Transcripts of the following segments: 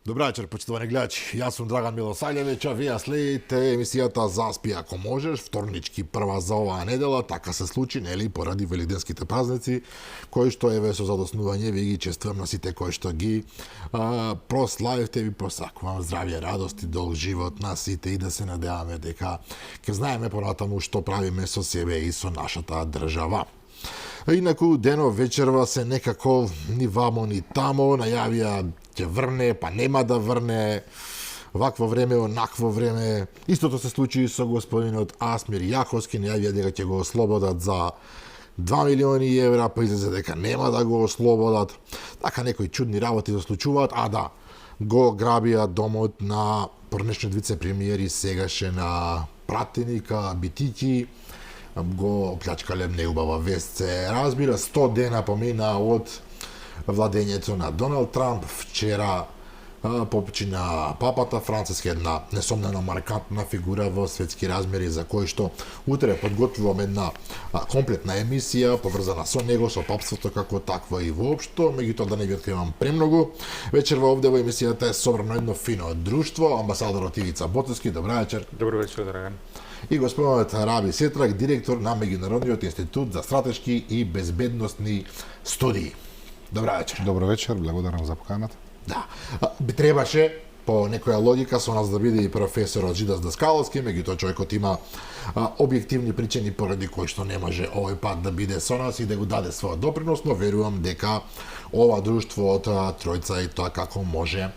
Добра вечер, почитувани гледачи. Јас сум Драган Милосајлевиќ, а вие следите емисијата Заспи ако можеш, вторнички прва за оваа недела. Така се случи, нели, поради велигденските празници, кои што еве со задоснување ви ги чествувам на сите кои што ги прославивте, ви посакувам здравје, радост и долг живот на сите и да се надеваме дека ќе знаеме понатаму што правиме со себе и со нашата држава. Инаку денов вечерва се некако ни вамо ни тамо, најавија ќе врне, па нема да врне, вакво време, онакво време. Истото се случи со господинот Асмир Јаховски, најавија дека ќе го ослободат за 2 милиони евра, па излезе дека нема да го ослободат. Така некои чудни работи се случуваат, а да, го грабија домот на порнешниот вице-премиер и сегашен пратеника Битики, го оплячкале неубава вест. Се разбира, 100 дена помина од владењето на Доналд Трамп. Вчера почина папата Франциск, една несомнено маркантна фигура во светски размери, за кој што утре подготвувам една комплетна емисија поврзана со него, со папството како такво и воопшто. Меѓутоа да не ви откривам премногу. Вечерва овде во емисијата е собрано едно фино друштво, амбасадорот Ивица Ботевски. Добра вечер. Добро вечер, Драган. И господинот Раби Сетрак, директор на Меѓународниот институт за стратешки и безбедносни студии. Добра вечер. Добро вечер, благодарам за поканата. Да. Би требаше по некоја логика со нас да биде и професорот Жидас Даскаловски, меѓутоа човекот има објективни причини поради кои што не може овој пат да биде со нас и да го даде својот допринос, но верувам дека ова друштво од тројца и тоа како може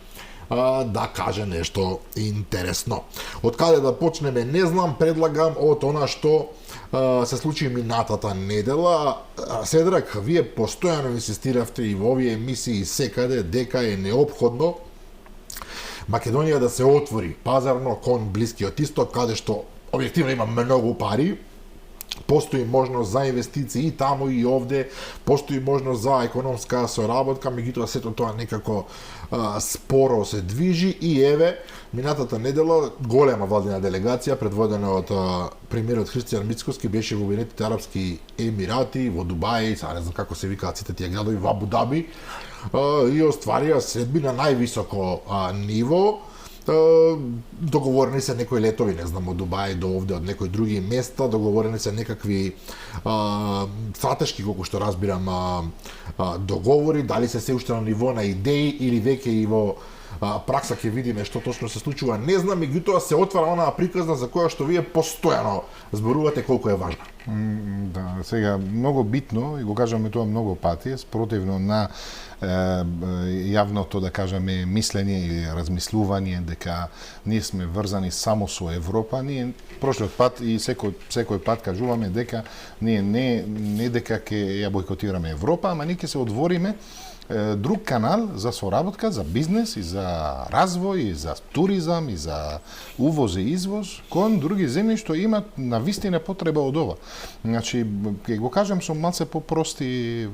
да каже нешто интересно. Од каде да почнеме, не знам, предлагам од она што се случи минатата недела. Седрак, вие постојано инсистиравте и во овие емисии секаде дека е неопходно Македонија да се отвори пазарно кон Блискиот Исток, каде што објективно има многу пари, постои можност за инвестиции и таму и овде, постои можност за економска соработка, меѓутоа сето тоа некако споро се движи и еве минатата недела голема владина делегација предводена од премиерот Христијан Мицкоски беше во Обединетите арапски емирати, во Дубај, сега не знам како се викаат сите тие градови, во Абу Даби, и остварија средби на највисоко ниво. Договорени се некои летови, не знам, од Дубај до овде, од некои други места, договорени се некакви стратешки, колку што разбирам, договори, дали се уште на ниво на идеи или веќе и во пракса ќе видиме што точно се случува, не знам, меѓутоа се отвара онаа приказна за која што вие постојано зборувате колку е важна. Да, сега многу битно и го кажаме тоа многу пати, спротивно на јавното, да кажеме, мислење или размислување дека ние сме врзани само со Европа. Ние прошлиот пат и секој пат кажуваме дека ние не дека ќе ја бойкотираме Европа, ама ние ќе се одвориме друг канал за соработка, за бизнес и за развој, и за туризам, и за увоз и извоз кон други земји што имат навистина потреба од ова. Значи, ќе го кажам со малце попрости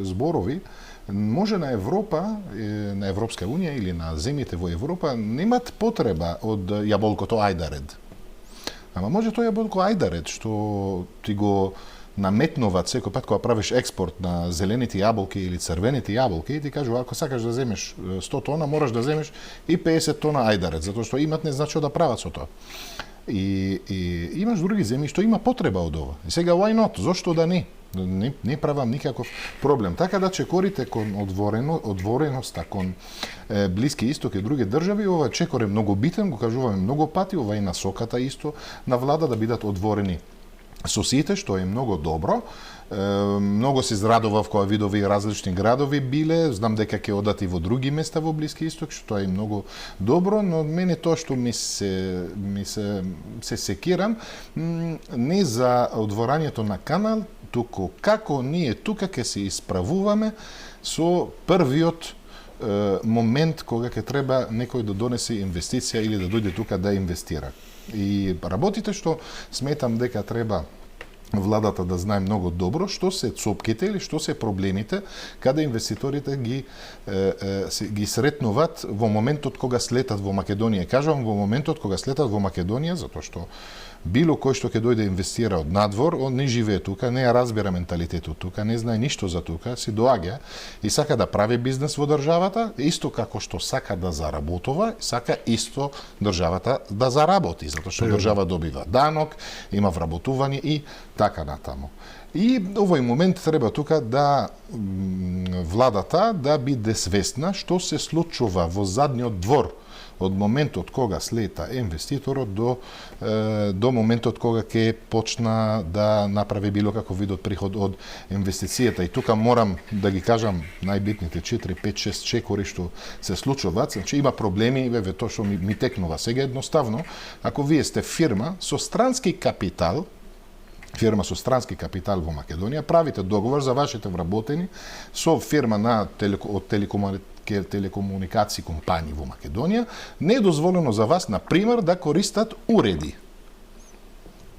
зборови, може на Европа, на Европска Унија или на земјите во Европа немат потреба од јаболкото ајдаред. Ама може тоа јаболко ајдаред што ти го наметнуваат секој пат кога правиш експорт на зелените јаболки или црвените јаболки и ти кажува ако сакаш да земеш 100 тона, мораш да земеш и 50 тона ајдаред, затоа што имат не значи да прават со тоа. И имаш други земји што има потреба од ова. И сега why not? Зошто да не? Не правам никаков проблем. Така да чекорите кон одвореноста кон Блиски Исток и други држави, ова чекор е многу битен, го кажуваме многу пати, ова е насоката исто на влада да бидат одворени со сите, што е многу добро. Многу се израдував кога видов и различни градови биле, знам дека ќе одат и во други места во Блиски Исток, што е многу добро, но мене тоа што се секирам не за одворањето на канал, туку како ние тука ќе се исправуваме со првиот момент кога ќе треба некој да донесе инвестиција или да дојде тука да инвестира. И работите што сметам дека треба владата да знае многу добро што се цопките или што се проблемите каде инвеститорите ги сретнуваат во моментот кога слетат во Македонија. Кажувам во моментот кога слетат во Македонија затоа што било кој што ќе дојде инвестира од надвор, он не живее тука, не ја разбира менталитетот тука, не знае ништо за тука, си доаѓа и сака да прави бизнес во државата, исто како што сака да заработува, сака исто државата да заработи, затоа што држава добива данок, има вработување и така натаму. И овој момент треба тука да владата да биде свесна што се случува во задниот двор од моментот кога слета инвеститорот до моментот кога ќе почна да направи било каков вид од приход од инвестицијата. И тука морам да ги кажам најбитните 4, 5, 6 чекори што се случуваат. Значи има проблеми, тоа што ми текнува сега едноставно, ако вие сте фирма со странски капитал во Македонија, правите договор за вашите вработени со фирма од телекомуникаци компании во Македонија, не е дозволено за вас, на пример, да користат уреди.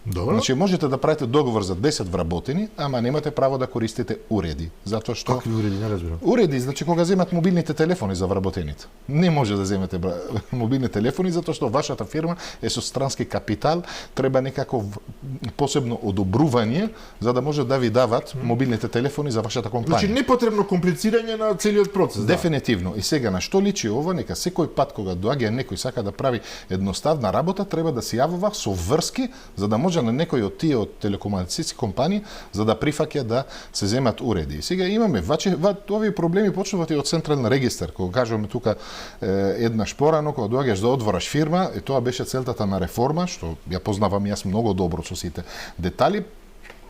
Добро. Значи можете да правите договор за 10 вработени, ама немате право да користите уреди, затоа што Какви уреди, не разбирам. Уреди, значи кога земат мобилните телефони за вработените. Не може да земете мобилни телефони затоа што вашата фирма е со странски капитал, треба некако посебно одобрување за да може да ви дават мобилните телефони за вашата компанија. Значи непотребно комплицирање на целиот процес. Дефинитивно. И сега на што личи ова? Нека секој пат кога доаѓа некој сака да прави едноставна работа, треба да се јавува со врски за да може на некој од тие од телекомуникацијски компании за да прифаќа да се земат уреди. И сега имаме овие проблеми почнуваат и од централен регистар. Кога кажуваме тука еднаш порано кога доаѓаш да отвораш фирма, и тоа беше целтата на реформа, што ја познавам јас многу добро со сите детали.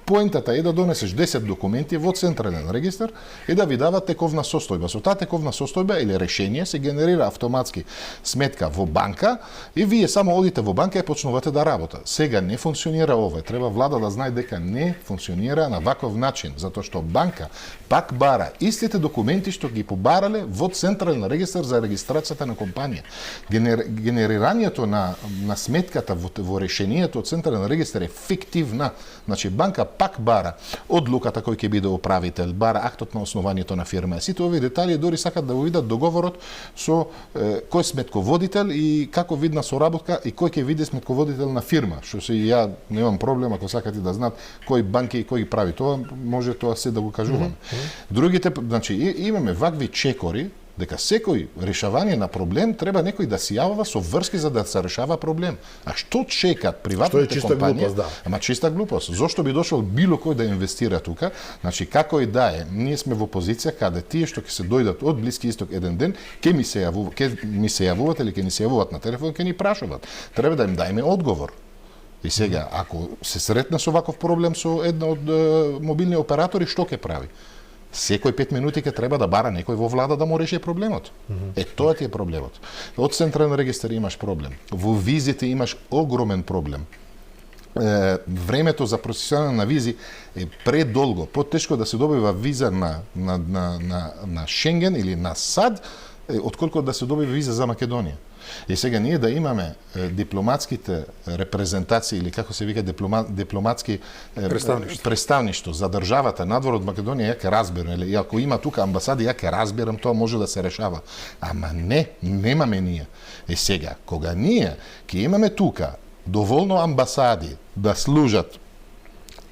Поентата е да донесеш 10 документи во централен регистар и да ви дават тековна состојба. Со таа тековна состојба или решение се генерира автоматски сметка во банка и вие само одите во банка и почнувате да работа. Сега не функционира ова. Треба влада да знае дека не функционира на ваков начин, затоа што банка пак бара истите документи што ги побарале во централен регистар за регистрацијата на компанија. Генерирањето на сметката во решението од централен регистар е фиктивна. Значи банка пак бара одлуката кој ќе биде управител, бара актот на основанието на фирма. Сите овие детали дори сакат да го видат договорот со кој сметководител и како видна соработка и кој ќе биде сметководител на фирма. Што се ја немам проблем ако сакате да знаат кој банки и кој ги прави тоа, може тоа се да го кажувам. Другите, значи имаме вакви чекори дека секој решавање на проблем треба некој да се јавува со врски за да се решава проблем. А што чекат приватните компании? Глупост, да. Ама чиста глупост. Зошто би дошол било кој да инвестира тука? Значи како и да е, ние сме во позиција каде тие што ќе се дојдат од Блиски Исток еден ден, ќе ми се јавуваат или ќе ни се јавуваат на телефон, ќе ни прашуваат. Треба да им дајме одговор. И сега, ако се сретне со ваков проблем со една од мобилни оператори, што ќе прави? Секој 5 минути ќе треба да бара некој во влада да му реши проблемот. Тоа ти е проблемот. Од централен регистар имаш проблем. Во визите имаш огромен проблем. Времето за процесирање на визи е предолго. Потешко да се добива виза на Шенген или на САД, отколку да се добива виза за Македонија. И сега ние да имаме дипломатските репрезентации или како се вика дипломатски представништво за државата надвор од Македонија, ја ќе разберам, или ако има тука амбасади, ја ќе разберам, тоа може да се решава. Ама немаме ние. И сега, кога ние ќе имаме тука доволно амбасади да служат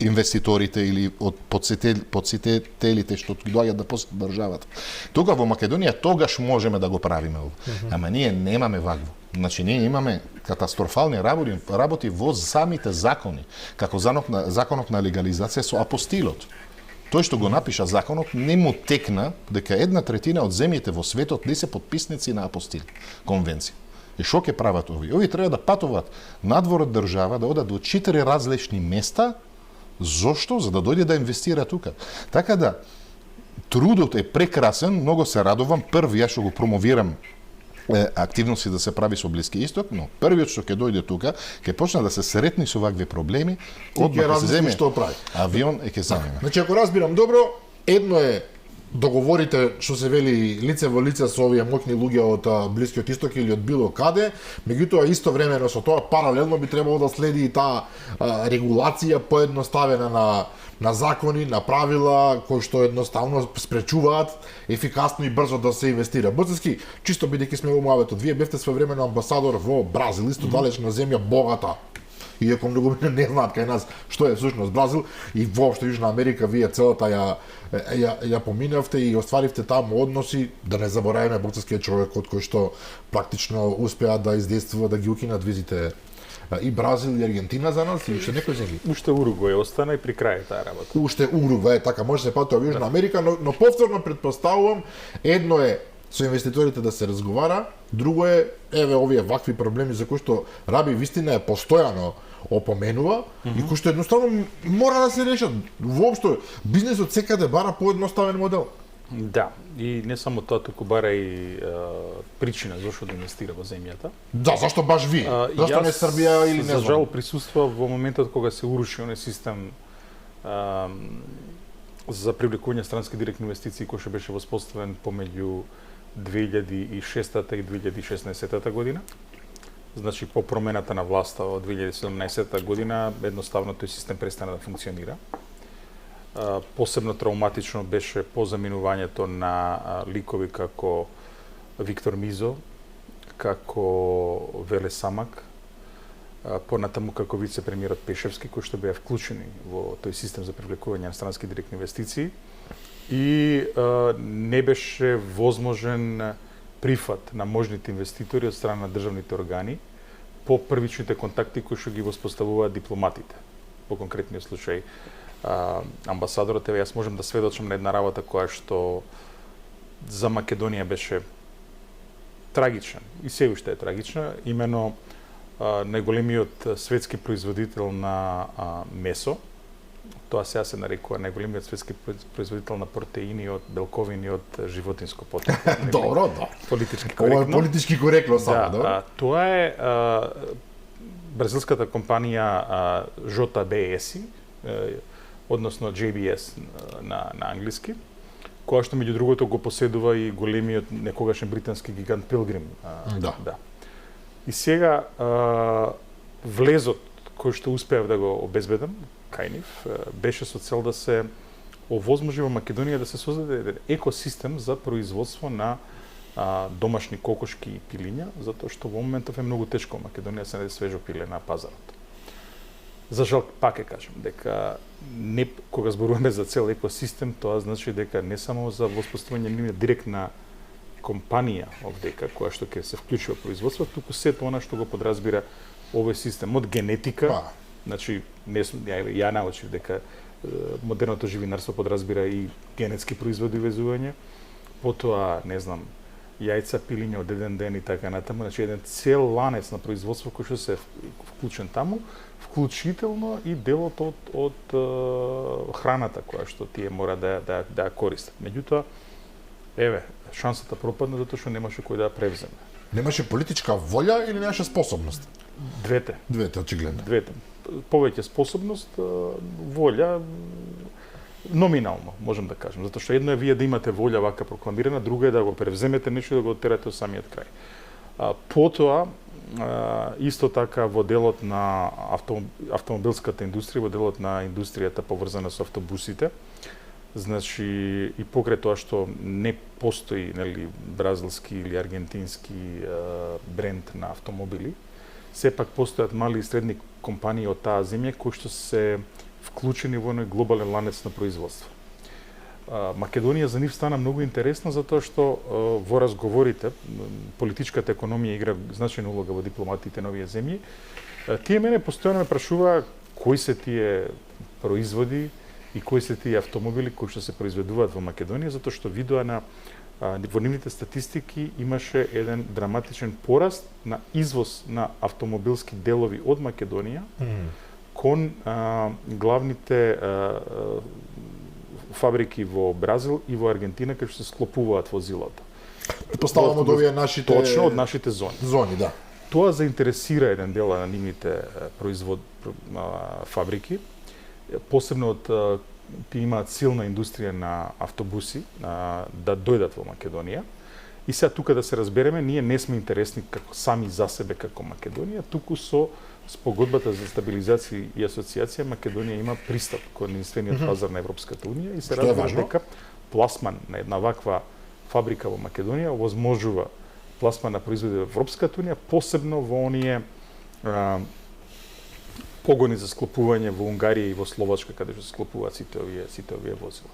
инвеститорите или од подсетителите што доаѓаат да посетат државата. Тука во Македонија тогаш можеме да го правиме ова. Ама ние немаме вакво. Значи ние имаме катастрофални работи во самите закони, како законот на легализација со апостилот. Тој што го напиша законот не му текна дека 1/3 од земјите во светот не се потписници на апостил конвенција. И што ќе прават овие? Овие треба да патуваат надвор од држава, да одат до 4 различни места. Зошто? За да дојде да инвестира тука. Така да, трудот е прекрасен, многу се радувам. Први, ја што го промовирам активности да се прави со Блиски Исток, но првиот што ќе дојде тука, ќе почне да се сретни со вакви проблеми, одма ќе се земе што прави. Авион и ќе замине. Значи, ако разбирам добро, едно е договорите што се вели лице во лице со овие моќни луѓе од Блискиот Исток или од било каде, меѓутоа истовремено со тоа паралелно би требало да следи и таа регулација поедноставена на закони, на правила кои што едноставно спречуваат ефикасно и брзо да се инвестира. Брзески, чисто бидејќи сме во муабетот, вие бевте своевремено амбасадор во Бразил, исто далечна земја, богата иако многу не знаат кај нас што е всушност Бразил и воопшто Јужна Америка, вие целата ја поминавте и остваривте таму односи, да не забораваме боцарскиот човек од кој што практично успеа да издействува да ги укинат визите и Бразил и Аргентина за нас и уште некои земји. Уште Уругвај остана и при крај таа работа. Уште Уругвај, така може се патува во Јужна Америка, но повторно претпоставувам, едно е со инвеститорите да се разговара, друго е еве овие вакви проблеми за кои што Раби вистина е постојано опоменува и кои што едноставно мора да се решат. Воопшто бизнисот секаде бара поедноставен модел. Да, и не само тоа, туку бара и причина зашто да инвестира во земјата. Да, зашто баш ви? Зашто не Србија или не знам? За жал присуствува во моментот кога се уруши оној систем за привлекување странски директни инвестиции кој што беше воспоставен помеѓу 2006 и 2016 година. Значи, по промената на власта од 2017 година, едноставно тој систем престана да функционира. Посебно травматично беше позаминувањето на ликови како Виктор Мизо, како Веле Самак, понатаму како вице-премиерот Пешевски, кои што беа вклучени во тој систем за привлекување на странски директни инвестиции и не беше возможен прифат на можните инвеститори од страна на државните органи по првичните контакти кои што ги воспоставуваат дипломатите. По конкретниот случај амбасадорот, еве јас можам да сведочам на една работа која што за Македонија беше трагична и се уште е трагична, имено најголемиот светски производител на месо, тоа сега се нарекува најголемиот светски производител на протеини од белковини од животинско потребло. Добро, да. Политички коректно. Ова е политички коректно само, да. Тоа е бразилската компанија JBS, односно JBS на англиски, која што меѓу другото го поседува и големиот некогашен британски гигант Pilgrim. Да. И сега влезот кој што успеав да го обезбедам кај нив беше со цел да се овозможи во Македонија да се создаде еден екосистем за производство на домашни кокошки и пилиња, затоа што во моментов е многу тешко во Македонија се најде свежо пиле на пазарот. За жал, пак ќе кажам, дека не кога зборуваме за цел екосистем, тоа значи дека не само за воспоставување на директна компанија овдека, која што ќе се вклучи во производство, туку сето она што го подразбира овој систем од генетика, значи ја научив дека модерното живинарство подразбира и генетски производи и везување, потоа, не знам, јајца, пилиња од еден ден и така натаму, значи еден цел ланец на производство кој што се вклучен таму, вклучително и делот од храната која што тие мора да ја користат. Меѓутоа, еве, шансата пропадна затоа што немаше кој да ја превземе. Немаше политичка волја или немаше способност? Двете. Двете, очигледно. Двете. Повеќе способност, волја, номинално, можем да кажем. Затоа што едно е вие да имате волја вака прокламирана, друго е да го превземете нешто и да го оттерате од самиот крај. Потоа, исто така во делот на автомобилската индустрија, во делот на индустријата поврзана со автобусите, значи и покрај тоа што не постои, нели, бразилски или аргентински бренд на автомобили, сепак постојат мали и средни компании од таа земја кои што се вклучени во оној глобален ланец на производство. Македонија за нив стана многу интересна затоа што во разговорите, политичката економија игра значајна улога во дипломатите на овие земји. Тие мене постојано ме прашуваа кои се тие производи и кои се тие автомобили кои што се произведуваат во Македонија, затоа што видоа во нивните статистики имаше еден драматичен пораст на извоз на автомобилски делови од Македонија кон главните фабрики во Бразил и во Аргентина кај што се склопуваат возилата. Претпоставувам од овие нашите... Точно, од нашите зони. Зони, да. Тоа заинтересира еден дел на нивните фабрики, посебно од тие имаат силна индустрија на автобуси, да дојдат во Македонија. И сега тука да се разбереме, ние не сме интересни како сами за себе како Македонија, туку со спогодбата за стабилизација и асоциација Македонија има пристап кон единствениот пазар на Европската унија и се разбира дека пласман на една ваква фабрика во Македонија овозможува пласман на производи во Европската унија, посебно во оние погони за склопување во Унгарија и во Словачка, каде што се склопуваат сите овие возила.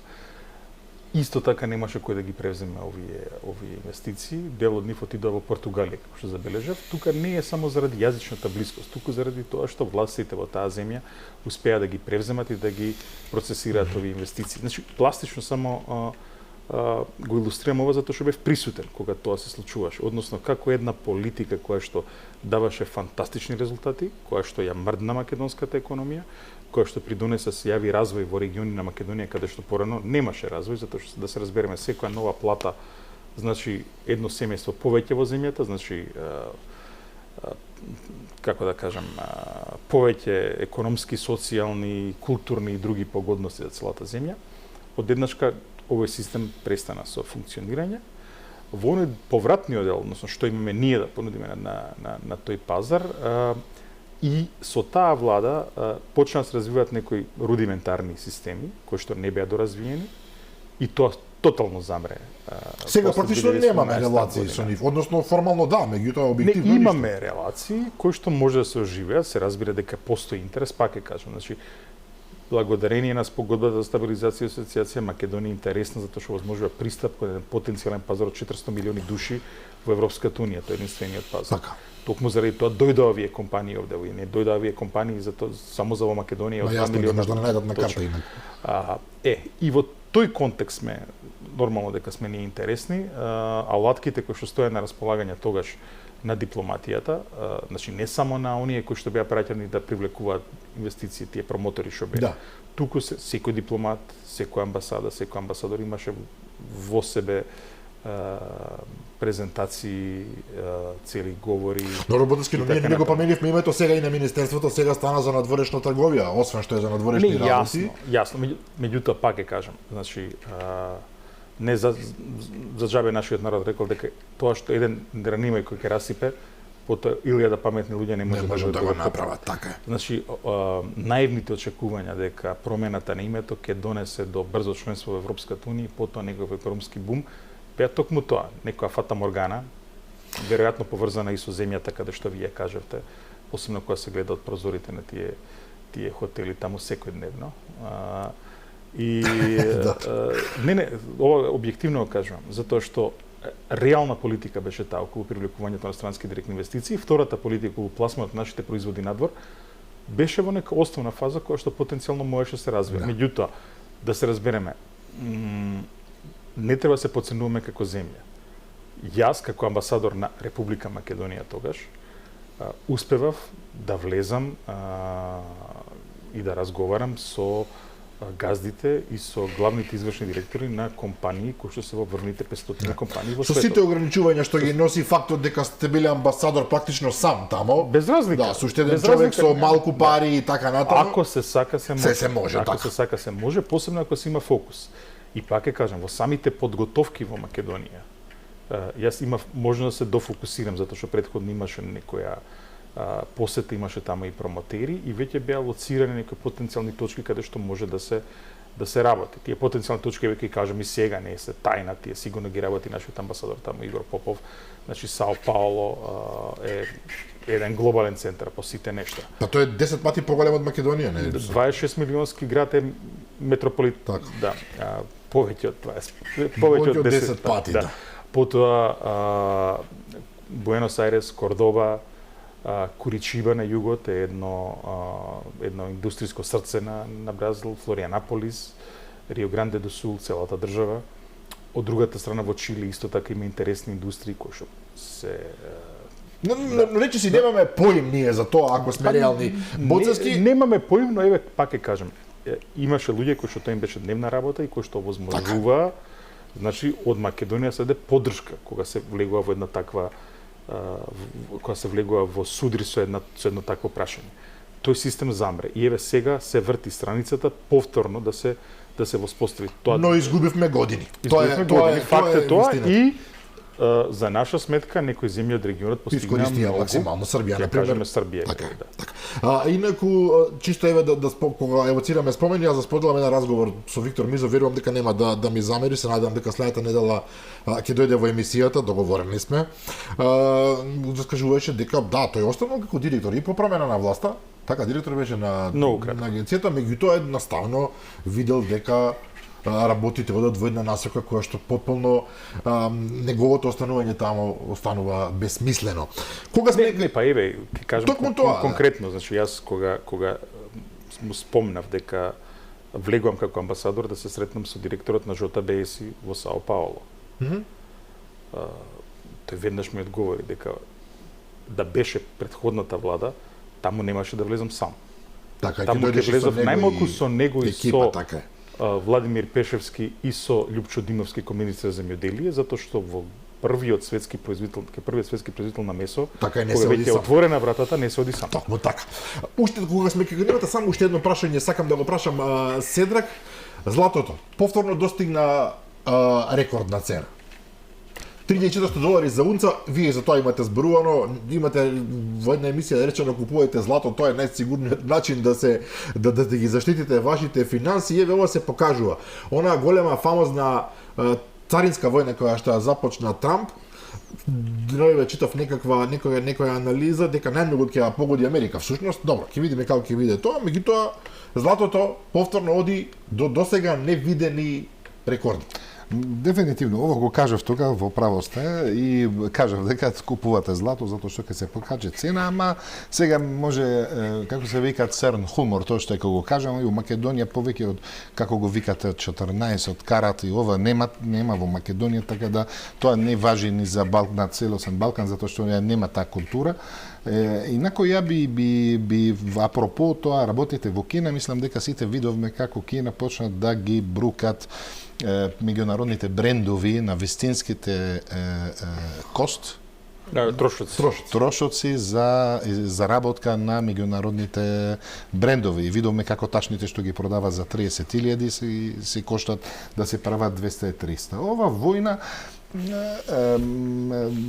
Исто така немаше кој да ги превземе овие инвестиции. Дел од нив отидоа во Португалија, како што забележав. Тука не е само заради јазичната блискост, туку заради тоа што властите во таа земја успеа да ги превземат и да ги процесираат овие инвестиции. Значи, пластично само го илустрирам ова затоа што бев присутен кога тоа се случуваше, односно како една политика која што даваше фантастични резултати, која што ја мрдна македонската економија, која што придонесе се јави развој во региони на Македонија каде што порано немаше развој, затоа што да се разбереме, секоја нова плата значи едно семејство повеќе во земјата, значи како да кажам, повеќе економски, социјални, културни и други погодности за целата земја. Одеднашка овој систем престана со функционирање. Во оној повратниот дел, односно што имаме ние да понудиме на тој пазар, и со таа влада почна да се развиваат некои рудиментарни системи кои што не беа доразвиени и тоа тотално замре. Сега практично немаме релации со нив, односно формално да, меѓутоа објективно не имаме релации кои што може да се оживеат, се разбира дека постои интерес, пак ќе кажам, значи благодарение на спогодбата за стабилизација и асоциација Македонија интересна затоа што возможува пристап кон еден потенцијален пазар од 400 милиони души во Европската унија, тоа е единствениот пазар. Така. Токму заради тоа дојдоа овие компании овде, не дојдоа овие компании затоа само за во Македонија од 2 милиона да најдат на карта инак. И во тој контекст сме нормално дека сме ние интересни, алатките кои што стојат на располагање тогаш на дипломатијата, значи не само на оние кои што беа праќани да привлекуваат инвестиции, тие промотори што беа. Да. Туку секој дипломат, секој амбасада, секој амбасадор имаше во себе презентации, цели говори. Но Работевски, но ние не го променивме името сега и на министерството, сега стана за надворешна трговија, освен што е за надворешни работи. Јасно, меѓутоа пак ќе кажам, значи не за џабе нашиот народ рекол дека тоа што еден дранимај кој ќе расипе, потоа 1000 паметни луѓе не може да го направат, така е. Значи, наивните очекувања дека промената на името ќе донесе до брзо членство во Европската унија, потоа некој економски бум, беа токму тоа, некоја фата моргана, веројатно поврзана и со земјата каде што вие кажавте, посебно кога се гледа од прозорите на тие хотели таму секојдневно. Не, ова објективно го кажувам, затоа што реална политика беше таа околу привлекувањето на странски директни инвестиции. Втората политика околу пласмањето на нашите производи надвор беше во нека основна фаза која што потенцијално можеше да се развие. Меѓутоа, да се разбереме, не треба да се потценуваме како земја. Јас, како амбасадор на Република Македонија тогаш, успевав да влезам и да разговарам со газдите и со главните извршни директори на компании кои што се во врвните 500 компании во светот. Со сите ограничувања што ги носи фактот дека сте били амбасадор практично сам тамо. Без разлика. Да, суштеден човек со малку пари и така натаму. Ако се сака се може. Се може, ако така. се сака се може, посебно ако се има фокус. И пак ќе кажам, во самите подготовки во Македонија, јас имав можност да се дофокусирам затоа што претходно имаше некоја посета, имаше таму и промотери и веќе беа лоцирани некои потенцијални точки каде што може да се работи. Тие потенцијални точки веќе кажам и сега не се тајна, тие сигурно ги работи нашиот амбасадор таму Игор Попов. Значи Сао Пауло е еден глобален центар по сите нешта. Па тоа е 10 пати поголем од Македонија, не? 26 милионски град е метрополит. Так. Да, повеќе од 20, повеќе од 10 пати, да. Потоа Буенос Ајрес, Кордоба, Куричиба на југот е едно индустријско срце на Бразил, Флорианаполис, Рио Гранде до Сул, целата држава. Од другата страна во Чили исто така има интересни индустрии кои што се речи си немаме поим ние за тоа ако сме реални. Боцевски немаме поим, но еве пак ќе кажам, имаше луѓе кои што тоа им беше дневна работа и кои што возможува, значи од Македонија се даде поддршка кога се влегува во една таква кога се влегува во судри со едно такво прашање. Тој систем замре и еве сега се врти страницата повторно да се воспостави тоа. Но изгубивме години. Факт е тоа и за наша сметка некои земји од регионот постигнаа многу максимално. Србија, например. Србија. Така, така. Инаку чисто еве кога евоцираме спомени, јас споделам еден разговор со Виктор Мизов, верувам дека нема да ми замери, се надевам дека следната недела ќе дојде во емисијата, договорени сме. Скажуваше дека да, тој останал како директор и по промена на власта, Така, директор беше на Многу кратко. агенцијата, меѓутоа едноставно видел дека работите одат во една насока која што потполно неговото останување таму останува безсмислено. Кога сме Не, па еве, ќе кажам Токму тоа, конкретно, значи јас кога му спомнав дека влегувам како амбасадор да се сретнам со директорот на JBS во Сао Пауло. Тој веднаш ми одговори дека да беше претходната влада, таму немаше да влезам сам. така Таму ќе влезов најмалку со него и екипа, со така е. Владимир Пешевски и со Љупчо Димовски како министер за земјоделие, затоа што во првиот светски производител на месо, Така е, не кога се оди веќе сам. отворена вратата, не се оди сам. Токму така. Уште кога сме кај гривата, само уште едно прашање сакам да го прашам Седрак. Златото повторно достигна рекордна цена. $3.400 за унца, вие за тоа имате зборувано, имате во една емисија да речено купувате злато, тоа е најсигурниот начин да ги заштитите вашите финанси, и еве ова се покажува. Онаа голема фамозна царинска војна која што започна Трамп, деновиве читав некоја анализа дека најмногу ќе ја погоди Америка. Всушност, добро, ќе видиме како ќе биде тоа, меѓутоа златото повторно оди до досега невидени рекорди. Дефинитивно, ово го кажав тука, во право сте, и кажав дека купувате злато затоа што ќе се покаже цена, ама сега може, како се вика, црн хумор, тоа што го кажам, и у Македонија повеќе од, како го викате, 14 карат и ова нема во Македонија, така да тоа не важи ни за на целосен Балкан, затоа што нема таа култура. Инако ја би апропо тоа, работите во Кина, мислам дека сите видовме како Кина почна да ги брукат меѓународните брендови на вистинските кост, трошоци за заработка на меѓународните брендови. И видовме како тачните што ги продават за 30.000 се коштат да се прават 200-300. Ова војна,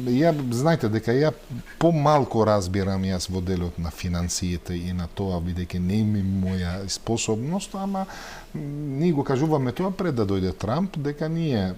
ја знаете дека ја помалку разбирам јас во делот на финансиите и на тоа, бидејќи не ми моја способност, ама ние го кажуваме тоа пред да дојде Трамп, дека ние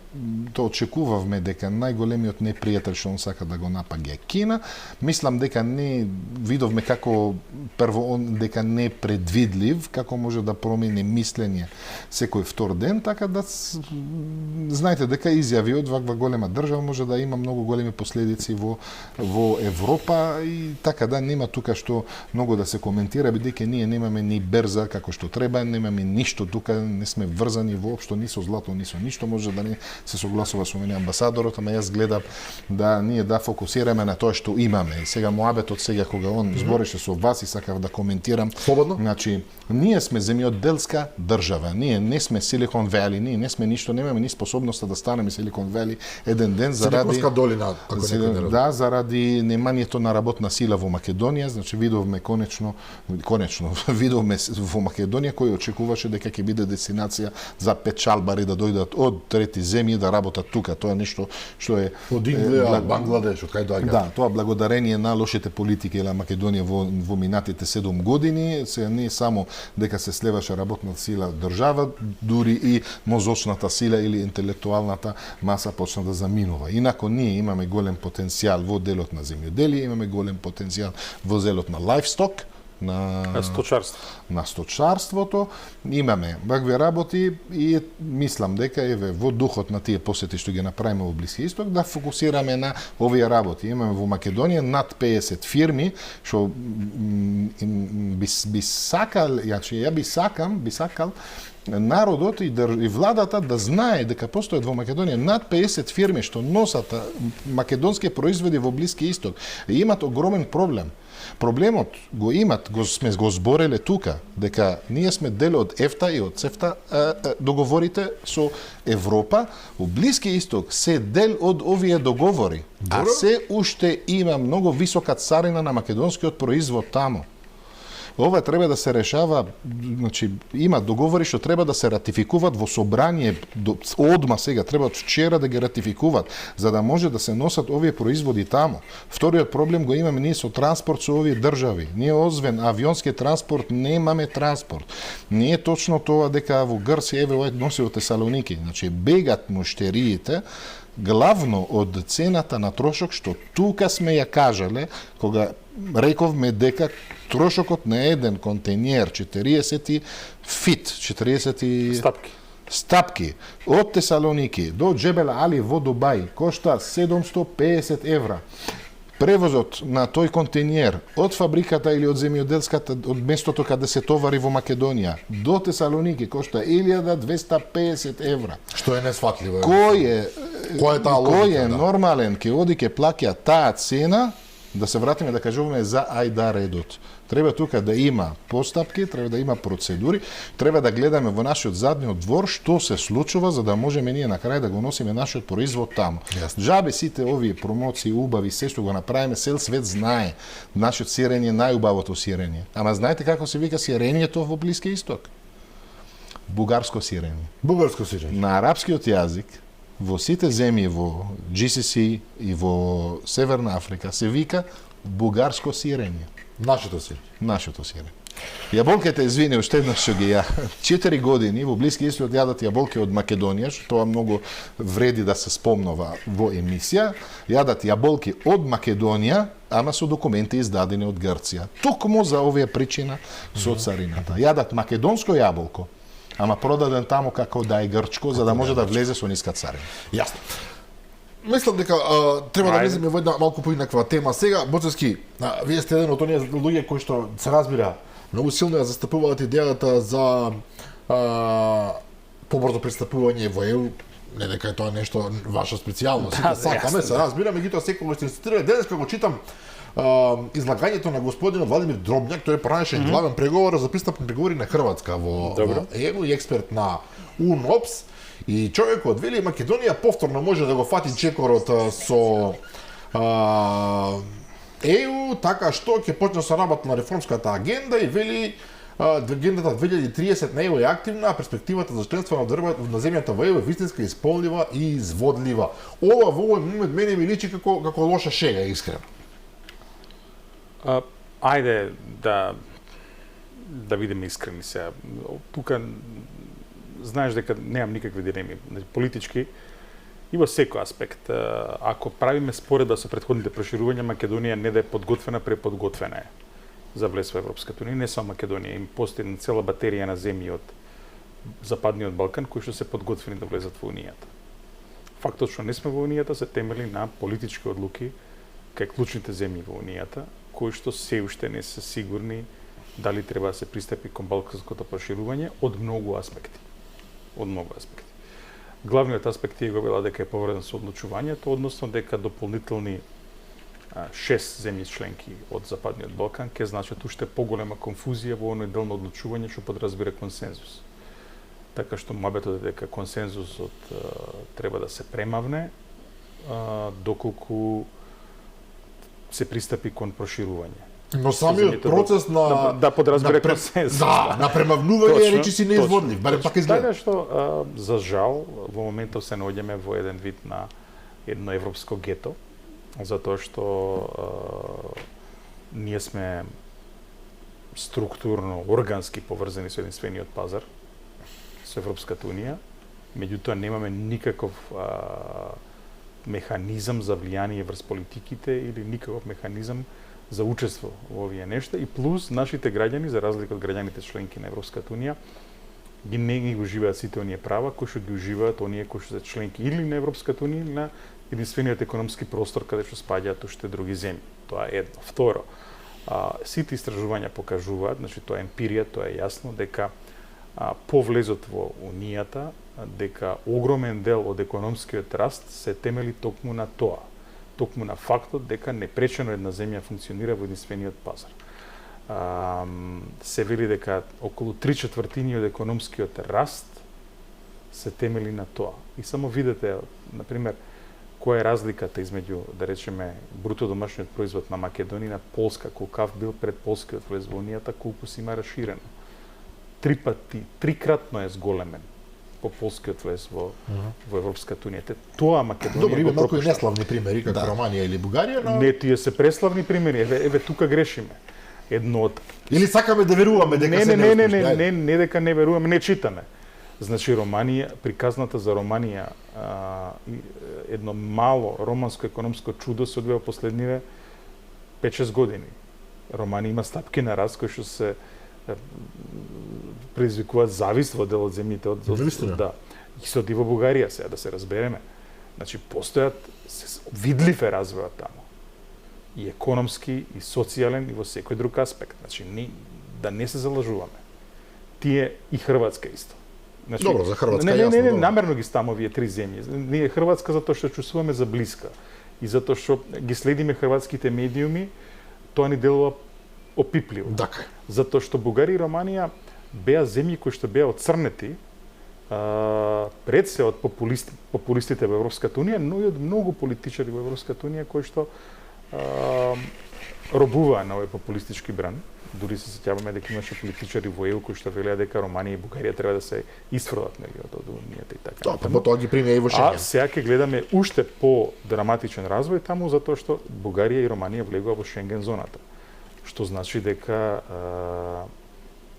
тоа очекувавме дека најголемиот непријател што он сака да го напаѓа Кина. Мислам дека не видовме како прво он дека не предвидлив, како може да промени мислење секој втор ден, така да знаете дека изјави од ваква голема држава може да има многу големи последици во Европа, и така да нема тука што многу да се коментира, бидејќи ние немаме ни берза како што треба, немаме ништо тука, не сме врзани воопшто ни со злато, ни со ништо. Може да не се согласува со мене амбасадорот, ама јас гледам да ние да фокусираме на тоа што имаме. И сега муабетот сега кога он збореше со вас и сакав да коментирам. Слободно. Значи, ние сме земјоделска држава. Ние не сме Силикон Вели, ние не сме ништо, немаме ни способноста да станеме Силикон Вели еден ден заради Силиконска долина, ако некој не ради. да, заради немањето на работна сила во Македонија. Значи видовме конечно видовме во Македонија кој очекуваше дека ќе биде дестинација за печалбари да дојдат од трети земји да работат тука. Тоа е нешто што е Од Индија, Бангладеш, од кај доаѓа? Да, тоа благодарение на лошите политики на Македонија во минатите 7 години. Сега не само дека се слеваше работна сила држава, дури и мозочната сила или интелектуалната маса почна да заминува. Инако ние имаме голем потенцијал во делот на земјоделие, имаме голем потенцијал во делот на лайфсток, на сточарството, имаме вакви работи, и мислам дека еве во духот на тие посети што ги направиме во Блиски Исток да фокусираме на овие работи. Имаме во Македонија над 50 фирми што би сакал, ја би сакал народот и владата да знае дека постојат во Македонија над 50 фирми што носат македонски производи во Блиски Исток. И имат огромен проблем. Проблемот го имат, сме го збореле тука, дека ние сме дел од ЕФТА и од ЦЕФТА договорите со Европа. Во Блиски Исток се дел од овие договори, а се уште има многу висока царина на македонскиот производ таму. Ова треба да се решава, значи има договори што треба да се ратификуваат во собрание одма сега, треба од вчера да ги ратификуваат, за да може да се носат овие производи таму. Вториот проблем го имаме ние со транспорт со овие држави. Ние озвен авионски транспорт немаме транспорт. Не е точно тоа дека во Грција еве носи од Тесалоники, значи бегат муштериите главно од цената на трошок што тука сме ја кажале кога рековме дека трошокот на еден контейнер 40 фит, 40 стапки од Тесалоники до Джебел Али во Дубај кошта 750 евра. Превозот на тој контейнер од фабриката или од земјоделската, од местото каде се товари во Македонија до Тесалоники кошта 1250 евра. Што е несфатливо. Кој е нормален ке оди ке плаќа таа цена, да се вратиме да кажуваме за ајда редот. Треба тука да има постапки, треба да има процедури, треба да гледаме во нашиот задниот двор што се случува за да можеме ние на крај да го носиме нашиот производ таму. Джабе сите овие промоции убави, се што го направиме, цел свет знае. Нашиот сирење е најубавото сирење. Ама знаете како се вика сирењето во Блискиот Исток? Бугарско сирење. Бугарско сирење. На арапскиот јазик во сите земји во GCC и во Северна Африка се вика бугарско сирење. Нашето сирење. Јаболките, извини, уште еднаш што ги ја 4 години во Блиски Исток јадат јаболки од Македонија, што тоа многу вреди да се спомнува во емисија. Јадат јаболки од Македонија, ама со документи издадени од Грција. Токму за овие причина со царината. Јадат македонско јаболко, ама продаден таму како да е грчко, за да може да влезе со ниска царина. Јасно. Мислам дека треба да влеземе во една малку поинаква тема сега. Боцевски, вие сте еден од оние луѓе кои што се разбира многу силно ја застапуваат идејата за побрзо пристапување во ЕУ. Не дека е тоа нешто ваша специјалност, сакаме се разбира, меѓутоа секогаш се инсистира. Денес кога го читам излагањето на господинот Владимир Дробњак, тој е поранешен главен преговор за пристапни преговори на Хрватска во ЕУ и експерт на УНОПС. И човекот вели Македонија повторно може да го фати чекорот со ЕУ, така што ќе почне со работа на реформската агенда и вели агендата 2030 на ЕУ е активна, а перспективата за членство на земјата во ЕУ е вистинска, исполнива и изводлива. Ова во овој момент мене ми личи како лоша шега, искрено. Ајде да бидеме искрени сега. Тука знаеш дека немам никакви дилеми. Политички и во секој аспект. Ако правиме споредба со претходните проширувања, Македонија не да е подготвена, преподготвена е за влез во Европската унија. Не само Македонија, им постои цела батерија на земји од Западниот Балкан кои што се подготвени да влезат во унијата. Фактот што не сме во унијата се темели на политички одлуки кај клучните земји во унијата, кои што се уште не се сигурни дали треба да се пристапи кон балканското проширување од многу аспекти. Главниот аспект е го била дека е повреден со одлучувањето, односно дека дополнителни 6 земји членки од Западниот Балкан ќе значат уште поголема конфузија во оној дел на одлучување што подразбира консензус. Така што муабетот е дека консензусот треба да се премавне доколку се пристапи кон проширување. Но самиот процес да подразбира консензус. На премавнување е речиси неизводлив, барем така изгледа. Така што за жал во моментов се наоѓаме во еден вид на едно европско гето, затоа што ние сме структурно, органски поврзани со единствениот пазар, со Европската унија, меѓутоа немаме никаков механизам за влијание врз политиките или никаков механизам за учество во овие нешта и плюс нашите граѓани, за разлика од граѓаните членки на Европската унија, не ги уживаат сите оние права кои што ги уживаат оние кои што се членки или на Европската унија или на единствениот економски простор каде што спаѓаат уште други земји. Тоа е едно. Второ, сите истражувања покажуваат, значи тоа е емпирија, тоа е јасно дека по влезот во унијата, дека огромен дел од економскиот раст се темели токму на тоа. Токму на фактот дека непречено една земја функционира во единствениот пазар. Се вели дека околу 3/4 од економскиот раст се темели на тоа. И само видете, например, која е разликата измеѓу, да речеме, бруто домашниот производ на Македонија и на Полска, колкав бил пред полскиот влез во унијата, колку се има расширено. Трикратно е зголемен по полскиот влез во Европската унија. Тоа Македонија. Добро, има малку и неславни примери како Романија или Бугарија, но не, тие се преславни примери. Еве тука грешиме. Едно од или сакаме да веруваме дека се не дека не веруваме, не читаме. Значи Романија, приказната за Романија, едно мало романско економско чудо се одвива последниве 5-6 години. Романија има стапки на раст кои што се предизвикуваат завист во дел од земјите од да. И се оди во Бугарија сега да се разбереме. Значи постојат видлив е развојот таму. И економски, и социјален, и во секој друг аспект. Значи да не се залажуваме. Тие и Хрватска исто. Значи, Добро, за Хрватска јасно. Не, намерно ги ставам овие три земји. Ние Хрватска затоа што чувствуваме за блиска и затоа што ги следиме хрватските медиуми, тоа ни делува опипливо. Така. Затоа што Бугарија и Романија беа земји кои што беа оцрнети пред се од популистите во Европската унија, но и од многу политичари во Европската унија кои што робуваа на овој популистички бран. Дури се сеќаваме дека имаше политичари во ЕУ кои што велеа дека Романија и Бугарија треба да се исфрлат од унијата и така. Да, потоа ги примија и во Шенген. А сега ќе гледаме уште по-драматичен развој таму затоа што Бугарија и Романија влегува во Шенген зоната. Што значи дека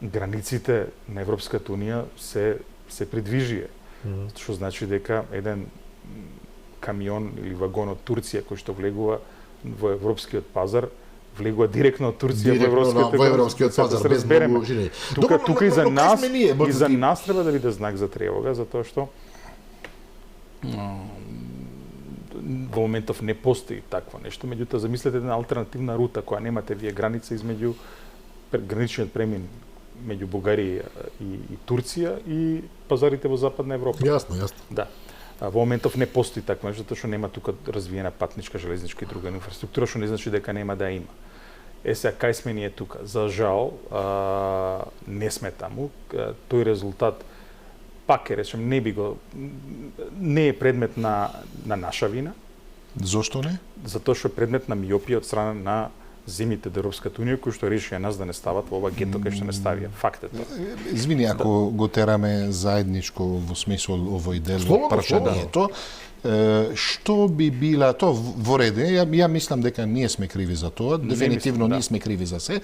границите на Европската унија се придвижие. Што значи дека еден камион или вагон од Турција кој што влегува во европскиот пазар влегува директно од Турција во европскиот пазар без многу жени. Тука и за нас треба да биде знак за тревога затоа што во моментов не постои такво нешто, меѓутоа замислете една алтернативна рута која немате вие граница измеѓу граничниот премин меѓу Бугарија и Турција и пазарите во Западна Европа. Јасно. Да. Во моментов не постои такво нешто, затоа што нема тука развиена патничка, железничка и друга инфраструктура, што не значи дека нема да има. Сега, кај сме ние тука? За жал, не сме таму. Тој резултат, пак ќе речем, не е предмет на наша вина. Зошто не? Затоа што е предмет на миопија од страна на земјите од Европската унија кои што решија нас да не стават во ова гето кај што не ставија. Факт е тоа. Извини ако го тераме заедничко во смисол овој дел од прашањето. Што би била тоа во реде? Ја мислам дека ние сме криви за тоа, дефинитивно ние сме криви за се.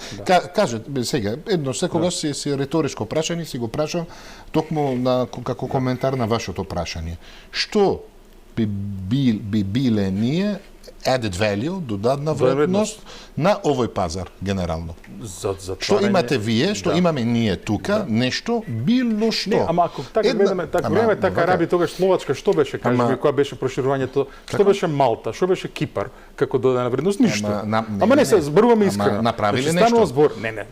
Кажете сега, едно секогаш си реторичко прашање, си го прашам токму како коментар на вашето прашање. Што би биле ние added value, додадна вредност на овој пазар генерално? Што имате вие, што имаме ние тука, нешто, било што. Не, ама ако така гледаме, така раби тогаш Словачка, што беше, кажи ми, која беше проширувањето, што беше Малта, што беше Кипар, како додадена вредност, ништо. Ама не се зборуваме искрено. Направиле нешто.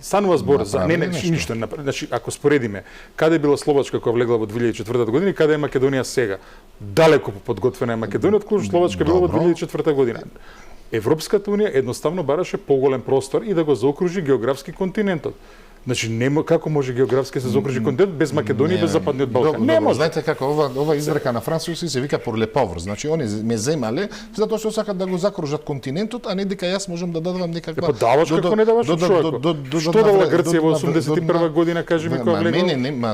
Станува збор за ништо. Значи, ако споредиме, каде била Словачка која влегла во 2004 година и каде е Македонија сега? Далеко поподготвена е Македонија, отколку Словачка била во 2004 година. Европската унија едноставно бараше поголем простор и да го заокружи географски континентот. Значи нема како може географски се заокружи континент без Македонија и без Западниот Балкан. Не може. Знаете како ова изрека на француски се вика pour les pauvres. Значи они ме земале затоа што сакаат да го закружат континентот, а не дека јас можам да дадам некаква. Даваш како не даваш човек. Што дала Грција во 81 година, кажи ми која влегла. Мене ме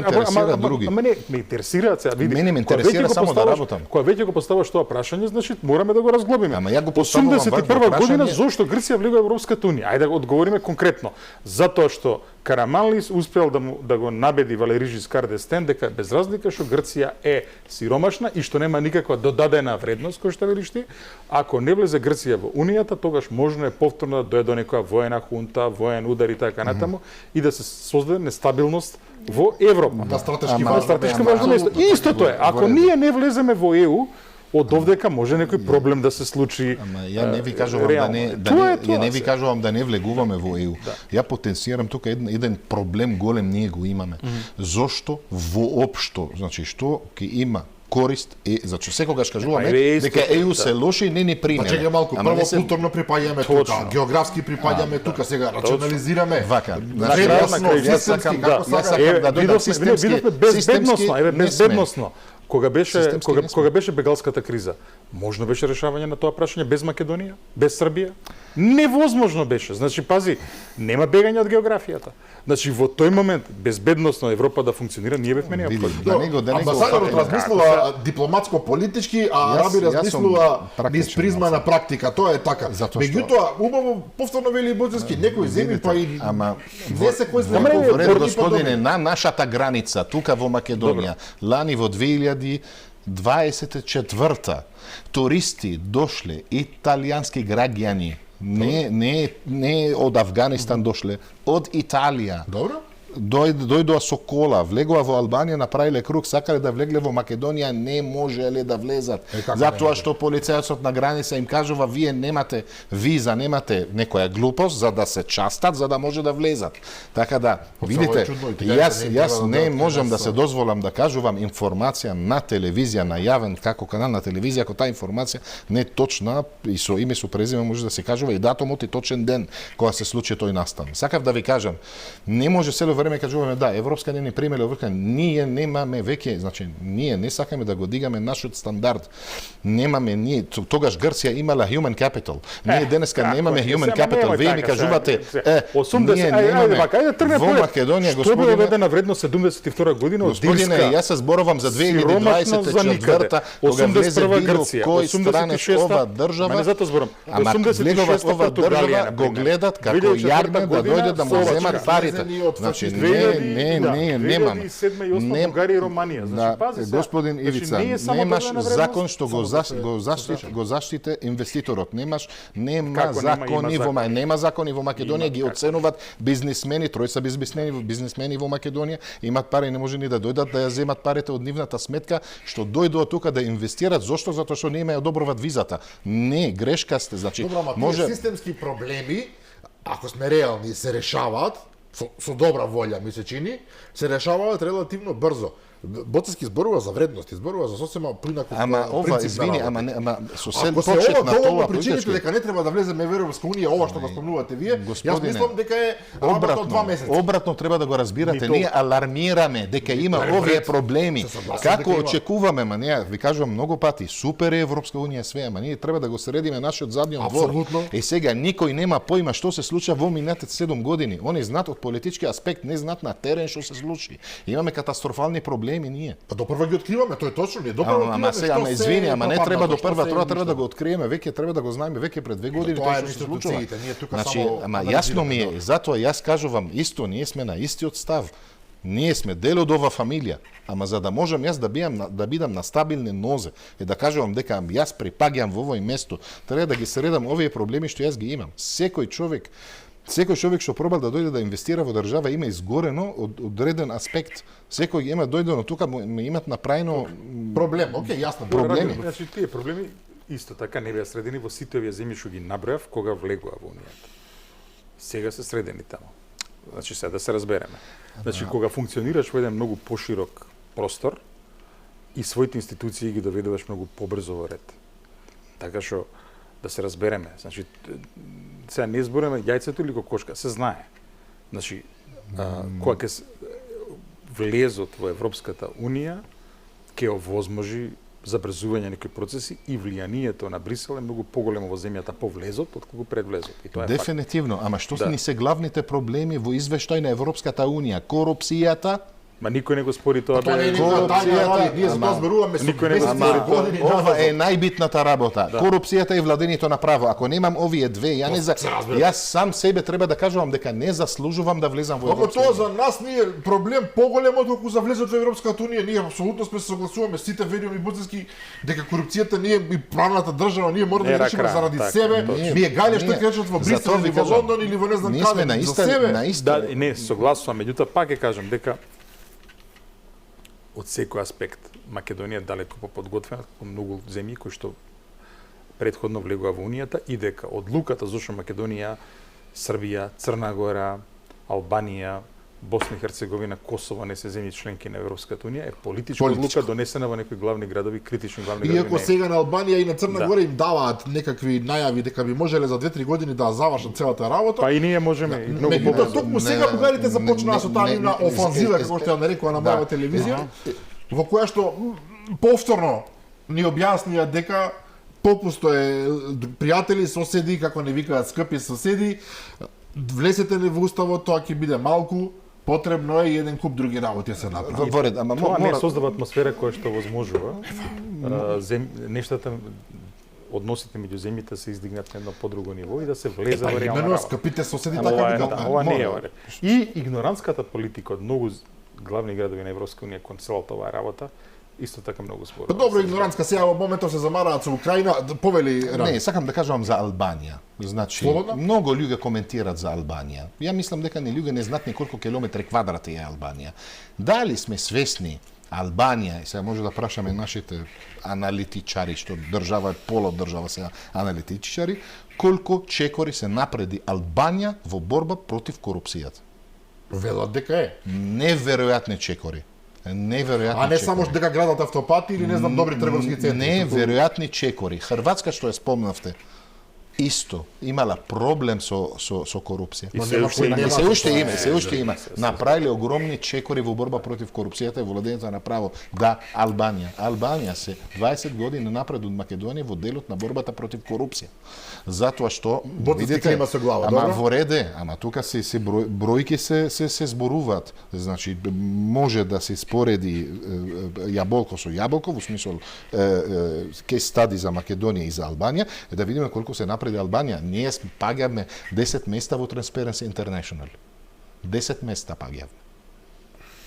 интересира други. Ама не ме интересираат сега, види. Мене ме интересира само да работам. Кога веќе го поставаш тоа прашање, значи мораме да го разглобиме. Ама ја го поставувам 81 година зошто Грција влегува во Европската унија? Ајде да одговориме конкретно. Затоа што Караманлис успел да го набеди Валери Жискар д'Естен дека без разлика што Грција е сиромашна и што нема никаква додадена вредност кој што велиш ти, ако не влезе Грција во унијата, тогаш можно е повторно да дојде до некоја воена хунта, воен удар и така натаму и да се создаде нестабилност во Европа. На стратешки важно место. Истото е, ако ние не влеземе во ЕУ, од овдека може некој проблем да се случи. Ама ја не ви кажувам да не влегуваме во ЕУ. Ја потенцирам тука еден проблем голем ние го имаме. Зошто воопшто, значи што ќе има корист значи секогаш кажуваме дека ЕУ се лоши и не ни примеме. Чекај малку, прво културно припаѓаме тука, географски припаѓаме тука, сега рационализираме. Вака. Јас сакам да додам системски. Безбедносно. Кога беше бегалската криза, можно беше решавање на тоа прашање без Македонија, без Србија? Невозможно беше. Значи, пази, нема бегање од географијата. Значи, во тој момент, безбедносно Европа да функционира, ние бевме неопходни. Амбасадорот размислува дипломатско-политички, а Раби размислува низ призма на практика. Тоа е така. Меѓутоа, убаво повторно вели Боцевски, некои земји па и не се кој знае колку господине, на нашата граница тука во Македонија, лани во 2024 туристи дошле, италијански граѓани, не од Афганистан дошле, од Италија. Добро. Дојдоа со кола, влегоа во Албанија, направиле круг, сакале да влегле во Македонија, не можеле да влезат. Затоа што полицајецот на граница им кажува, вие немате виза, немате некоја глупост за да се частат, за да може да влезат. Така да, видите, јас не можам да се дозволам да кажувам информација на телевизија, на јавен како канал на телевизија, ако таа информација не е точна и со име со презиме може да се кажува и датумот и точен ден кога се случи тој настан. Сакав да ви кажам, не може село време кажуваме да, Европска не ни примеле Европска, ние немаме веќе, значи ние не сакаме да го дигаме нашиот стандард. Немаме ние, тогаш Грција имала human capital. Ние денеска немаме human capital. Вие ми кажувате, ние немаме во Македонија, господине. Што бе оведена вредност 72 година од Дирска? Господине, јас се зборувам за 2024 кога влезе било кој странец ова држава. Не зато зборам. Ама влегуваат ова држава, го гледат како јагне да дојдат да му земат парите. Значи, немам. 2007 и 2008 Бугарија и Романија. Значи, пази се. Господин Ивица, немаш закон што го заштите инвеститорот. Нема закони во Македонија, ги оценуваат бизнисмени, тројца бизнисмени во Македонија, имаат пари и не може ни да дојдат да ја земат парите од нивната сметка, што дојдоа тука да инвестират. Зошто? Затоа што не ја одобруваат визата. Не, грешка сте. Значи, може системски проблеми, ако сме реални, се решаваат со добра волја, ми се чини, се решаваат релативно брзо. Боцевски зборува за вредности, зборува за сосема поинаков принцип. Ама ова, извини, со се почет на тоа причините дека не треба да влеземе во Европска унија, ова што го спомнувате вие, јас мислам дека е работа од 2 месеци. Обратно треба да го разбирате. Ние алармираме дека има овие проблеми. Како очекуваме, ма ние ви кажувам многу пати, супер е Европска унија све, ама ние треба да го средиме нашиот задниот двор. И сега никој нема поима што се случува во минатите 7 години. Они знаат од политички аспект, не знаат на терен што се случи. Имаме катастрофални проблеми ние. Па допрва ги откриваме, тоа е точно, ние допрва откриваме. Ама извини, ама не треба допрва, тоа треба да го откриеме, веќе треба да го знаеме веќе пред 2 години тоа што се случува. Значи, ама јасно ми е, затоа јас кажувам исто, ние сме на истиот став. Ние сме дел од ова фамилија, ама за да можам јас да бидам на стабилни нозе и да кажувам дека јас припаѓам во овој место, треба да ги средам овие проблеми што јас ги имам. Секој човек што пробал да дојде да инвестира во држава има изгорено од одреден аспект. Секој има дојдено тука ме имат направено проблем. Океј, јасно, проблеми. Значи тие проблеми исто така не беа средени во сите овие земји што ги набројав кога влегува во унијата. Сега се средени таму. Значи сега да се разбереме. Значи кога функционираш во еден многу поширок простор и своите институции ги доведуваш многу побрзо во ред. Така што да се разбереме. Значи сега не збориме јајцето или кокошка, се знае. Значи, кога ќе влезот во Европската унија, ќе овозможи забрзување некои процеси и влијанието на Брисел е многу поголемо во земјата по влезот отколку пред влезот. И тоа е дефинитивно, ама што ни се главните проблеми во извештај на Европската унија? Корупцијата? Ма никој не го спори тоа. Тоа не е корупцијата, ние за тоа зборуваме со години. Ова е најбитната работа. Корупцијата и владењето на право. Ако немам овие две, јас сам себе треба да кажувам дека не заслужувам да влезам во Европската унија. Тоа за нас не е проблем поголем отколку за влезот во Европската унија. Ние апсолутно сме се согласуваме сите верувам и Боцевски дека корупцијата ние и правната држава ние мора да ја решиме заради себе. Ние гајле што кажат во Брисел или во Лондон или во не знам каде за себе. Да, не согласувам, меѓутоа пак ќе кажам дека од секој аспект Македонија далеко поподготвена како многу земји кои што претходно влегува во унијата и дека одлуката зашто Македонија, Србија, Црна Гора, Албанија, Босна и Херцеговина, Косово не се земји членки на Европската унија е политичка одлука донесена во некои главни градови, критични главни градови. Иако сега на Албанија и на Црна Гора им даваат некакви најави дека би можеле за 2-3 години да завршат целата работа. Па и ние можеме и многу побрзо. Токму сега бугарите започнаа со таа нивна офанзива, како што ја нарекува на моја телевизија, во која што повторно ни објаснија дека попусто е пријатели, соседи, како не викаат скъпи соседи, влезете ли во уставот, тоа ќе биде малку, потребно е и еден куп други работи се направи. Во ред, ама Тоа не создава атмосфера која што возможува нештата, односите меѓу земјите се издигнат на едно подруго ниво и да се влезе во реална Именно работа. скъпите соседи Ова така е, викаат. ова не е варе. И игнорантската политика од многу главни градови на Европска унија кон целата оваа работа исто така многу спорува. Па добро, игнорантска сега во моментов се замараат со Украина, повели Ран. Не, сакам да кажам за Албанија. Значи, Слободно? многу луѓе коментираат за Албанија. Ја мислам дека ни луѓе не знаат ни колку километри квадрати е Албанија. Дали сме свесни Албанија, и сега може да прашаме нашите аналитичари, што држава е полудржава сега аналитичари, колку чекори се напреди Албанија во борба против корупцијата. Велат дека е. Неверојатни чекори. Неверојатни А не чекори. само дека градат автопати или не знам добри трговски центри. Неверојатни чекори. Хрватска, што ја спомнавте, исто имала проблем со корупција. И се уште има. Се уште има. Направиле огромни чекори во борба против корупцијата и владењето на право. Да, Албанија се 20 години напред од Македонија во делот на борбата против корупција. Затоа што Ботици има со глава, ама добро? во реде, ама тука се бројки се зборуваат. Значи може да се спореди јаболко со јаболко во смисол кейс стади за Македонија и за Албанија, да видиме колку се напреди Албанија. Ние паѓаме 10 места во Transparency International. 10 места паѓаме.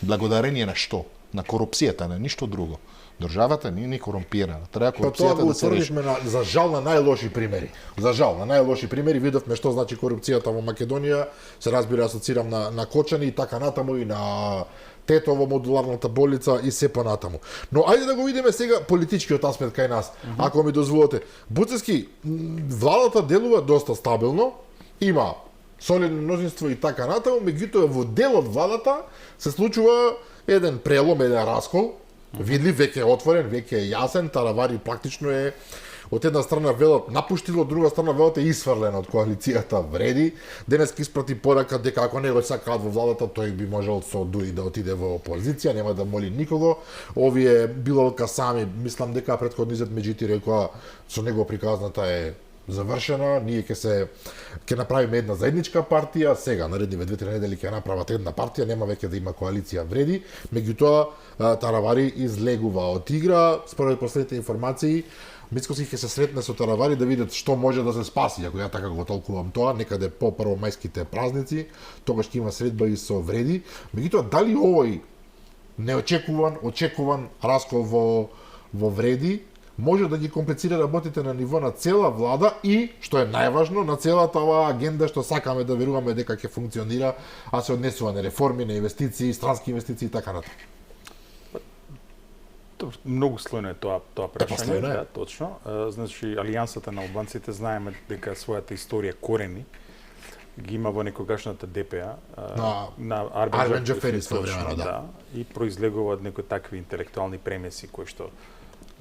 Благодарение на што? На корупцијата, на ништо друго. Државата не е корумпирана. Треба Па тоа корупцијата го да се реши. утврдивме за жал на најлоши примери. За жал на најлоши примери видовме што значи корупцијата во Македонија, се разбира асоцирам на Кочани и така натаму и на Тето во модуларната болница и се понатаму. Но ајде да го видиме сега политичкиот аспект кај нас. Ако ми дозволите, Буцевски, владата делува доста стабилно, има солидно мнозинство и така натаму, меѓутоа во дел од владата се случува еден прелом, еден раскол, видлив, веќе е отворен, веќе е јасен, Таравари практично е од една страна велот напуштил, од друга страна велот е исфрлен од коалицијата Вреди. Денес испрати порака дека ако не го сакаат во владата, тој би можел со Дуи да отиде во опозиција, нема да моли никого. Овие Билалка сами, мислам дека претходниот меѓути рекоа со него приказната е завршена, ние ќе направиме една заедничка партија, сега наредниве 2-3 недели ќе направат една партија, нема веќе да има коалиција Вреди, меѓутоа Таравари излегува од игра, според последните информации. Мицкоски ќе се сретне со Таравари да видат што може да се спаси, ако ја така го толкувам тоа, некаде по првомајските празници, тогаш ќе има средба и со Вреди. Меѓутоа, дали овој очекуван раскол во Вреди може да ги комплицира работите на ниво на цела влада и, што е најважно, на целата оваа агенда што сакаме да веруваме дека ќе функционира, а се однесува на реформи, на инвестиции, странски инвестиции и така натаму. Многу слојно е тоа прашање, слојно е. да, точно. Значи, Алијансата на албанците знаеме дека својата историја корени ги има во некогашната ДПА на Армен Џафери своевремено, да. И произлегува од некои такви интелектуални премеси кои што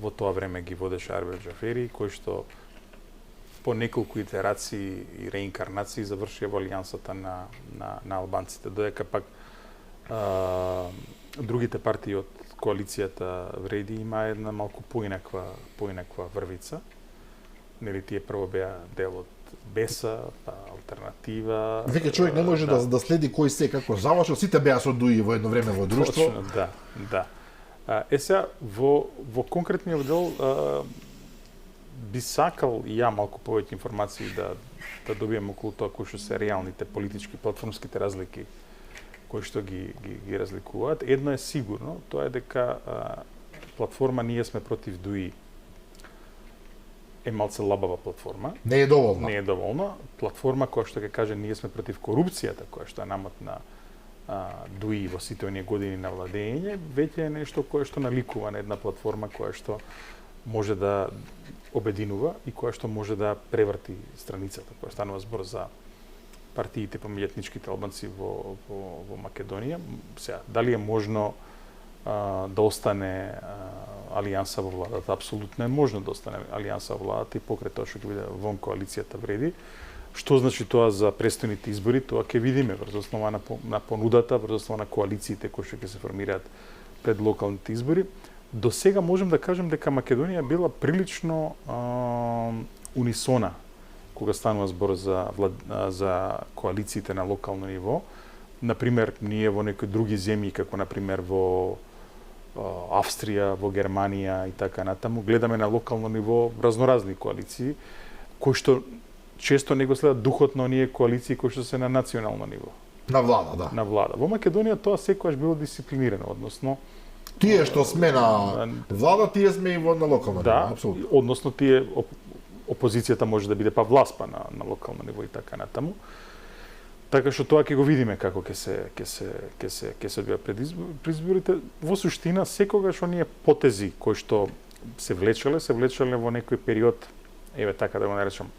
во тоа време ги водеше Армен Џафери, кои што по неколку итерации и реинкарнации завршија во Алијансата на албанците, додека пак другите партии од коалицијата Вреди има една малку поинаква врвица. Нели тие прво беа дел од Беса, па алтернатива. Веќе човек не може да следи кој се како завршил, сите беа со Дуи во едно време во друштво. Точно, да. Сега во конкретниот дел би сакал и ја малку повеќе информации да добием околу тоа кои што се реалните политички платформските разлики кои што ги разликуваат. Едно е сигурно, тоа е дека платформа Ние сме против Дуи е малце лабава платформа. Не е доволна. Не е доволна. Платформа која што ќе каже Ние сме против корупцијата, која што е намотна Дуи во сите оние години на владење, веќе е нешто кое што наликува на една платформа која што може да обединува и која што може да преврти страницата, која станува збор за партиите помеѓу етничките албанци во Македонија. Сега, дали е можно да остане алијанса во владата? Апсолутно е можно да остане алијанса во владата и покрај тоа што ќе биде вон коалицијата Вреди. Што значи тоа за престојните избори? Тоа ќе видиме врз основа на понудата, врз основа на коалициите кои што ќе се формираат пред локалните избори. До сега можем да кажем дека Македонија била прилично унисона кога станува збор за коалициите на локално ниво. Например, ние во некои други земји, како например во Австрија, во Германија и така натаму, гледаме на локално ниво разноразни коалиции, кои што често не го следат духот на оние коалиции кои што се на национално ниво. На влада, да. На влада. Во Македонија тоа секогаш било дисциплинирано, односно Тие што сме на влада, тие сме и во на локално ниво, да, апсолутно. односно тие опозицијата може да биде па власт па на локално ниво и така натаму. Така што тоа ќе го видиме како ќе се одвија пред изборите. Во суштина секогаш оние потези кои што се влечеле во некој период, еве така да го наречам,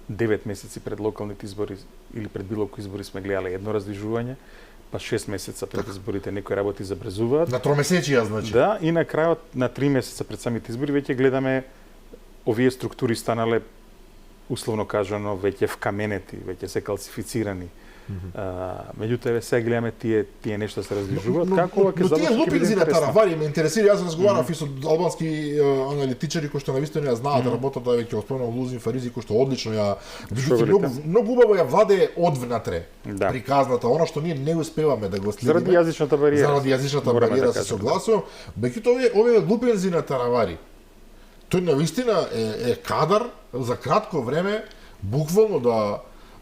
9 месеци пред локалните избори или пред било кои избори сме гледале едно раздвижување, па 6 месеца пред изборите некои работи забрзуваат. На тромесечија, значи. Да, и на крајот на 3 месеца пред самите избори веќе гледаме овие структури станале условно кажано веќе вкаменети, веќе се калцифицирани. Меѓутоа еве сега гледаме тие нешта се раздвижуваат, како ова ќе заврши. Тие лупинзи на таравари ме интересира, јас разговарав и со албански аналитичари кои што навистина ја знаат работата, веќе го спомнав Лузин Фаризи кој што одлично ја многу убаво ја владее одвнатре приказната, она што ние не успеваме да го следиме. Заради јазичната бариера. Заради јазичната бариера се согласувам. Меѓутоа овие лупинзи на таравари, тој навистина е кадар за кратко време буквално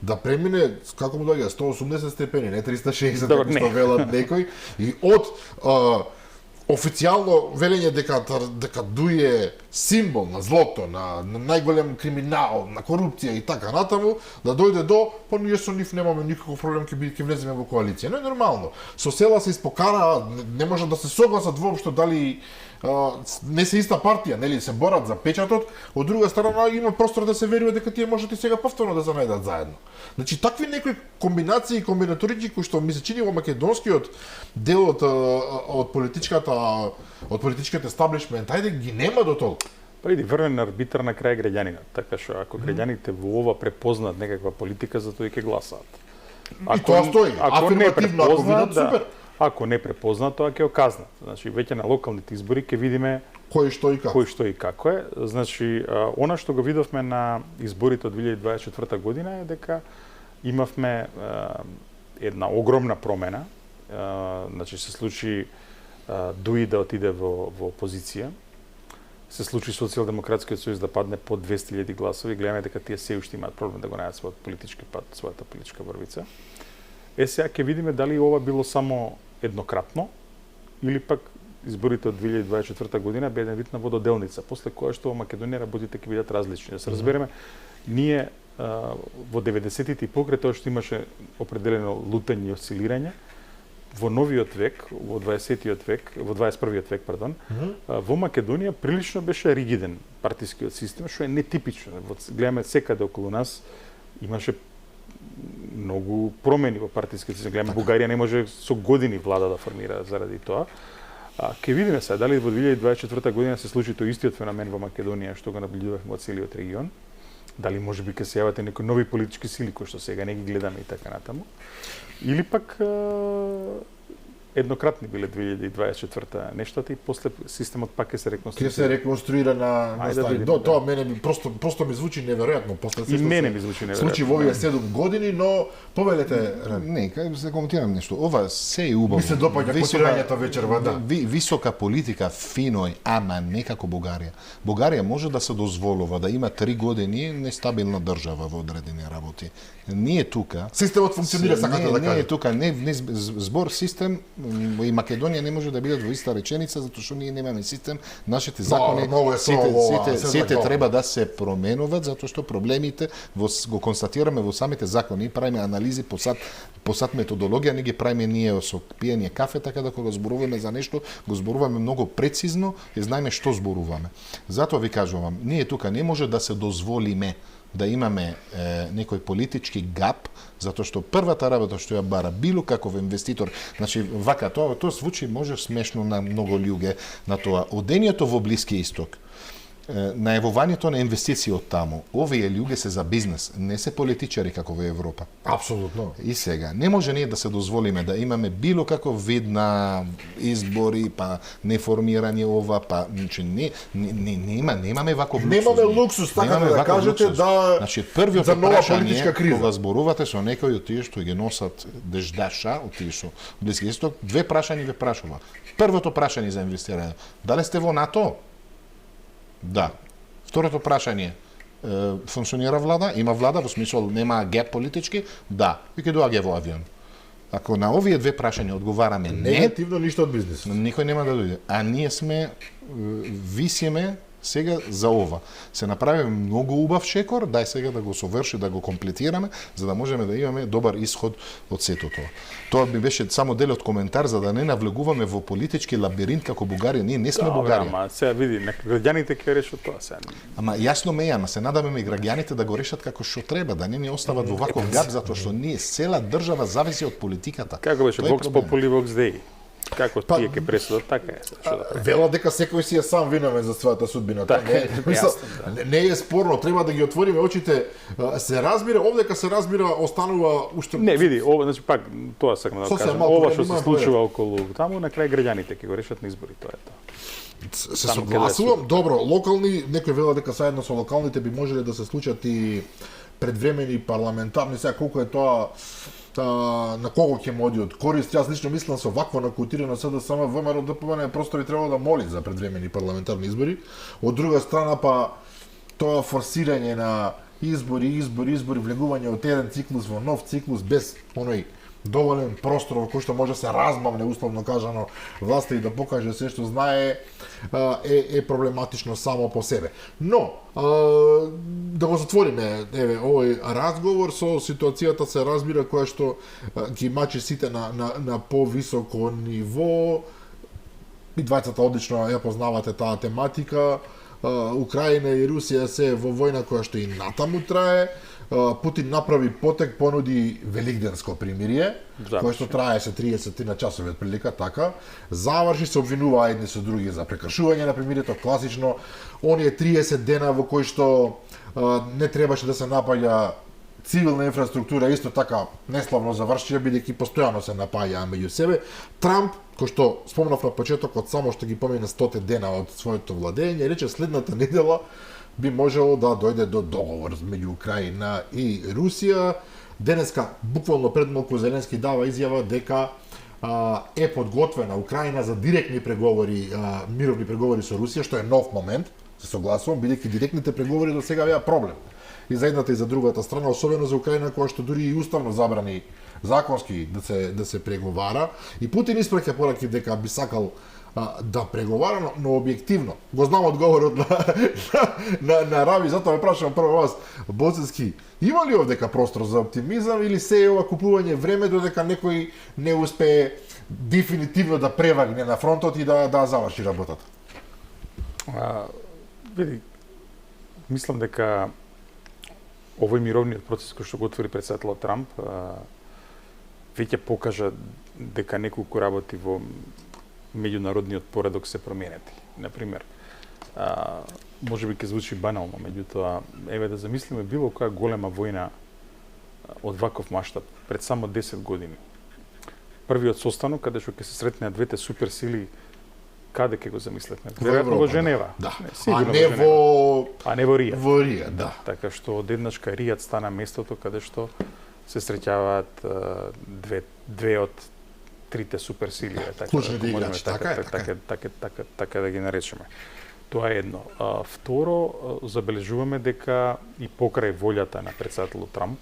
да премине, како му доаѓа, 180 степени, не 360, како што велат некој, и од официјално велење дека дуе символ на злото, на најголем криминал, на корупција и така натаму, да дојде до, па ние со нив немаме никаков проблем, ќе влеземе во коалиција. Не е нормално. Со села се испокара, не може да се согласат воопшто дали не се иста партија, нели, се борат за печатот, од друга страна има простор да се верува дека тие можат и сега повторно да се најдат заедно. Значи такви некои комбинации и комбинаторики кои што ми се чини во македонскиот дел од политичката естаблишмент, ајде ги нема до толку. Па иди врнен арбитар на крај граѓанинот, така што ако граѓаните во ова препознаат некаква политика, за тоа и ќе гласаат. И тоа стои, афирмативно, ако видат, супер. Ако не препознаат, тоа ќе го казнат. Значи веќе на локалните избори ќе видиме кој што и како е. Значи она што го видовме на изборите од 2024 година е дека имавме една огромна промена. Значи се случи Дуи да отиде во опозиција. Се случи Социјалдемократскиот сојуз да падне под 200.000 гласови. Гледаме дека тие се уште имаат проблем да го најдат својот политички пат, својата политичка врвица. Сега ќе видиме дали ова било само еднократно или пак изборите од 2024 година бе еден вид на вододелница, после која што во Македонија работите ќе бидат различни. Да се разбереме, ние во 90-тите и покрај тоа што имаше определено лутање и осцилирање, во новиот век, во 20-тиот век, во 21-виот век, пардон, во Македонија прилично беше ригиден партискиот систем, што е нетипично. Гледаме секаде околу нас имаше многу промени во партискиот систем. Гледаме Бугарија не може со години влада да формира заради тоа. Ке видиме сега дали во 2024 година се случи тој истиот феномен во Македонија што го наблюдувавме во целиот регион. Дали можеби ќе се јават некои нови политички сили кои што сега не ги гледаме и така натаму. Или пак еднократни биле 2024 нештата и после системот пак ќе се реконструира. Ќе се реконструира на стари. Тоа мене просто ми звучи неверојатно после се. И мене ми звучи неверојатно. Случи во овие 7 години, но повелете. Не, кај се коментирам нешто. Ова се е убаво. Ми се допаѓа котирањето вечерва, да. Висока политика, финој, ама не како Бугарија. Бугарија може да се дозволува да има 3 години нестабилна држава во одредени работи. Ние тука системот функционира, сакате да кажете. Ние тука не збор систем и Македонија не може да бидат во иста реченица затоа што ние немаме систем, нашите закони сите треба да се променуваат затоа што проблемите го констатираме во самите закони, правиме анализи по сат методологија, не ги правиме ние со пиење кафе, така да кога зборуваме за нешто, го зборуваме многу прецизно и знаеме што зборуваме. Затоа ви кажувам, ние тука не може да се дозволиме да имаме некој политички гап, затоа што првата работа што ја бара било каков инвеститор, значи вака тоа звучи може смешно на многу луѓе на тоа. Одењето во Блиски Исток најавувањето на инвестиции од таму. Овие луѓе се за бизнес, не се политичари како во Европа. Апсолутно. И сега, не може ние да се дозволиме да имаме било каков вид на избори, па неформирање ова, па значи немаме ваков луксус. Немаме луксус, така да кажете да значи првиот за нова прашање политичка криза. кога зборувате со некој од тие што ги носат деждаша, од тие со Блиски Исток, две прашања ве прашува. Првото прашање за инвестирање, дали сте во НАТО? Да. Второто прашање, функционира влада? Има влада, во смисол нема геп политички? Да. И ќе доаѓа во авион. Ако на овие две прашања одговараме не, Негативно ништо од бизнис. никој нема да дојде. А ние сме, висиме сега за ова. Се направи многу убав шекор, дај сега да го соврши, да го комплетираме, за да можеме да имаме добар исход од сето тоа. Тоа би беше само дел од коментар, за да не навлегуваме во политички лабиринт како Бугарија. Ние не сме Бугарија. Ама сега види, граѓаните ќе решат тоа сега. Ама јасно ме ама се надаме и граѓаните да го решат како што треба, да не ни остават во ваков габ, затоа што ние цела држава зависи од политиката. Како беше Тоа е Vox проблем. Populi Vox Dei? Како тие ќе пресудат, така е. Што да правиме? Вела дека секој си е сам виновен за својата судбина. Така е, не е спорно, треба да ги отвориме очите. Се разбира, овдека се разбира, останува уште... Не, види, ова, значи пак тоа сакам да Сосема кажам. малку Ова да што се имаме случува околу таму, на крај граѓаните ќе го решат на избори, тоа е тоа. Се Таму согласувам. Добро, локални, некој вела дека заедно со локалните би можеле да се случат и предвремени парламентарни, сега колку е тоа на кого ќе му оди од корист. Јас лично мислам со вакво накутирано СДСМ ВМРО ДПМН просто би требало да моли за предвремени парламентарни избори. Од друга страна па тоа форсирање на избори, влегување од еден циклус во нов циклус без оној доволен простор во кој што може да се размамне, условно кажано, власта и да покаже се што знае, е проблематично само по себе. Но, да го затвориме, еве, овој разговор со ситуацијата се разбира која што ги мачи сите на повисоко ниво. И двајцата одлично ја познавате таа тематика. Украина и Русија се во војна која што и натаму трае. Путин направи потек, понуди великденско примирие, кое што траеше 30 на часови од прилика, така. Заврши, се обвинуваа едни со други за прекршување на примирието, класично. Оние 30 дена во кои што не требаше да се напаѓа цивилна инфраструктура, исто така неславно завршија, бидејќи постојано се напаѓаа меѓу себе. Трамп, кој што спомнав на почетокот, само што ги помине 100 дена од своето владење, рече следната недела би можело да дојде до договор меѓу Украина и Русија. Денеска, буквално пред малку, Зеленски дава изјава дека е подготвена Украина за директни преговори, мировни преговори со Русија, што е нов момент, се согласувам, бидејќи директните преговори до сега беа проблем. И за едната и за другата страна, особено за Украина, која што дури и уставно забрани законски да се преговара. И Путин испраќа пораки дека би сакал да преговара, но објективно. Го знам одговорот на Рави, затоа ме прашувам прво вас, Боцевски, има ли овдека простор за оптимизам или се е ова купување време додека некој не успее дефинитивно да превагне на фронтот и да заврши работата? Види, мислам дека овој мировниот процес кој што го отвори председателот Трамп веќе покажа дека неколку работи во меѓународниот поредок се променети. Например, може би ќе звучи банално, меѓутоа, еве да замислиме било која голема војна од ваков маштаб пред само 10 години. Првиот состанок каде што ќе се сретнеа двете суперсили, каде ќе го замислевме? Веројатно во Женева. Да. А не во Ријад. Во Ријад, да. Така што одеднаш кај Ријад стана местото каде што се среќаваат две од трите суперсили, така да ги наречеме. Тоа е едно. Второ, забележуваме дека и покрај волјата на председателот Трамп,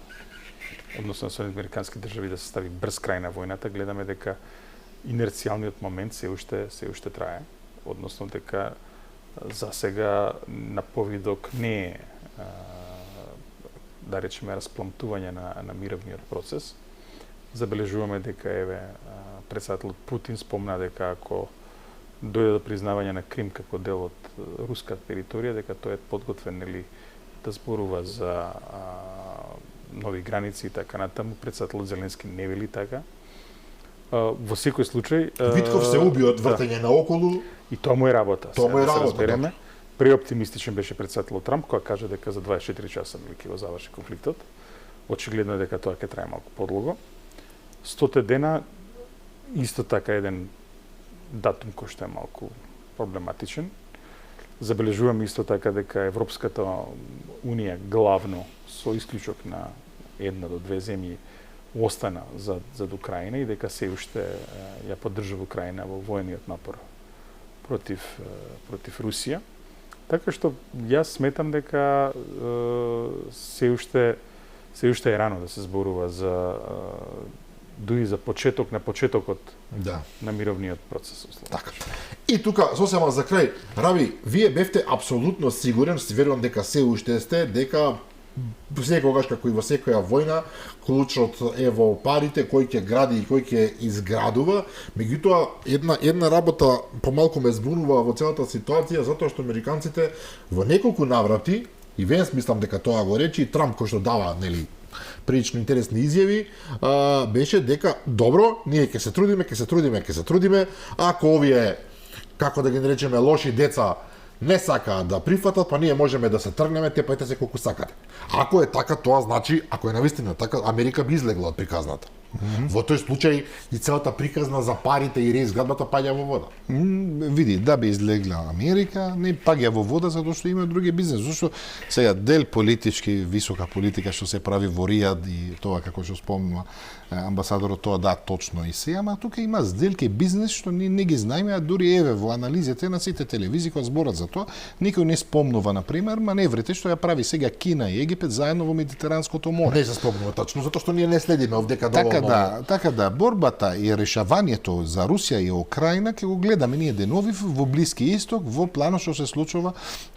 односно на Соединените американски држави да се стави брз крај на војната, гледаме дека инерцијалниот момент се уште трае, односно дека за сега на повидок не е да речеме распламтување на мировниот процес. Забележуваме дека еве председателот Путин спомна дека ако дојде до признавање на Крим како дел од руска територија, дека тој е подготвен да зборува за нови граници и така натаму. Председателот Зеленски не вели така. Во секој случај Витков се уби од вртење наоколу и тоа му е работа. Тоа му е работа. преоптимистичен беше председателот Трамп кога кажа дека за 24 часа ќе го заврши конфликтот. Очигледно дека тоа ќе трае малку подлого. 100 дена исто така еден датум кој што е малку проблематичен. Забележуваме исто така дека Европската Унија главно со исклучок на една до две земји остана за Украина и дека се уште ја поддржува Украина во војниот напор против Русија. Така што јас сметам дека се уште е рано да се зборува за дури за почетокот на мировниот процес. Така. И тука сосема за крај, Рави, вие бевте апсолутно сигурен, верувам дека се уште сте, дека секогаш како и во секоја војна, клучот е во парите, кој ќе гради и кој ќе изградува. Меѓутоа, една работа помалку ме збунува во целата ситуација, затоа што американците во неколку наврати, и Венс мислам дека тоа го рече, и Трамп кој што дава, нели, прилично интересни изјави, беше дека добро, ние ќе се трудиме, ако овие, како да ги наречеме, лоши деца не сакаат да прифатат, па ние можеме да се тргнеме, тепајте се колку сакате. Ако е така, тоа значи, ако е навистина така, Америка би излегла од приказната. Во тој случај и целата приказна за парите и реизградбата паѓа во вода. Види, да би излегла Америка, не паѓа во вода затоа што има други бизнес. Зошто сега дел политички, висока политика што се прави во Ријад и тоа како што спомнува амбасадорот, тоа да, точно и се, ама тука има сделки бизнес што не ги знаеме, а дури еве во анализите на сите телевизии кога зборат за тоа, никој не спомнува на пример маневрите што ја прави сега Кина и Египет заедно во Медитеранското море. Не се спомнува тачно, затоа што ние не следиме овдека доволно. Така да, борбата и решавањето за Русија и Украина ќе го гледаме ние денови во Блиски Исток, во планот што се случува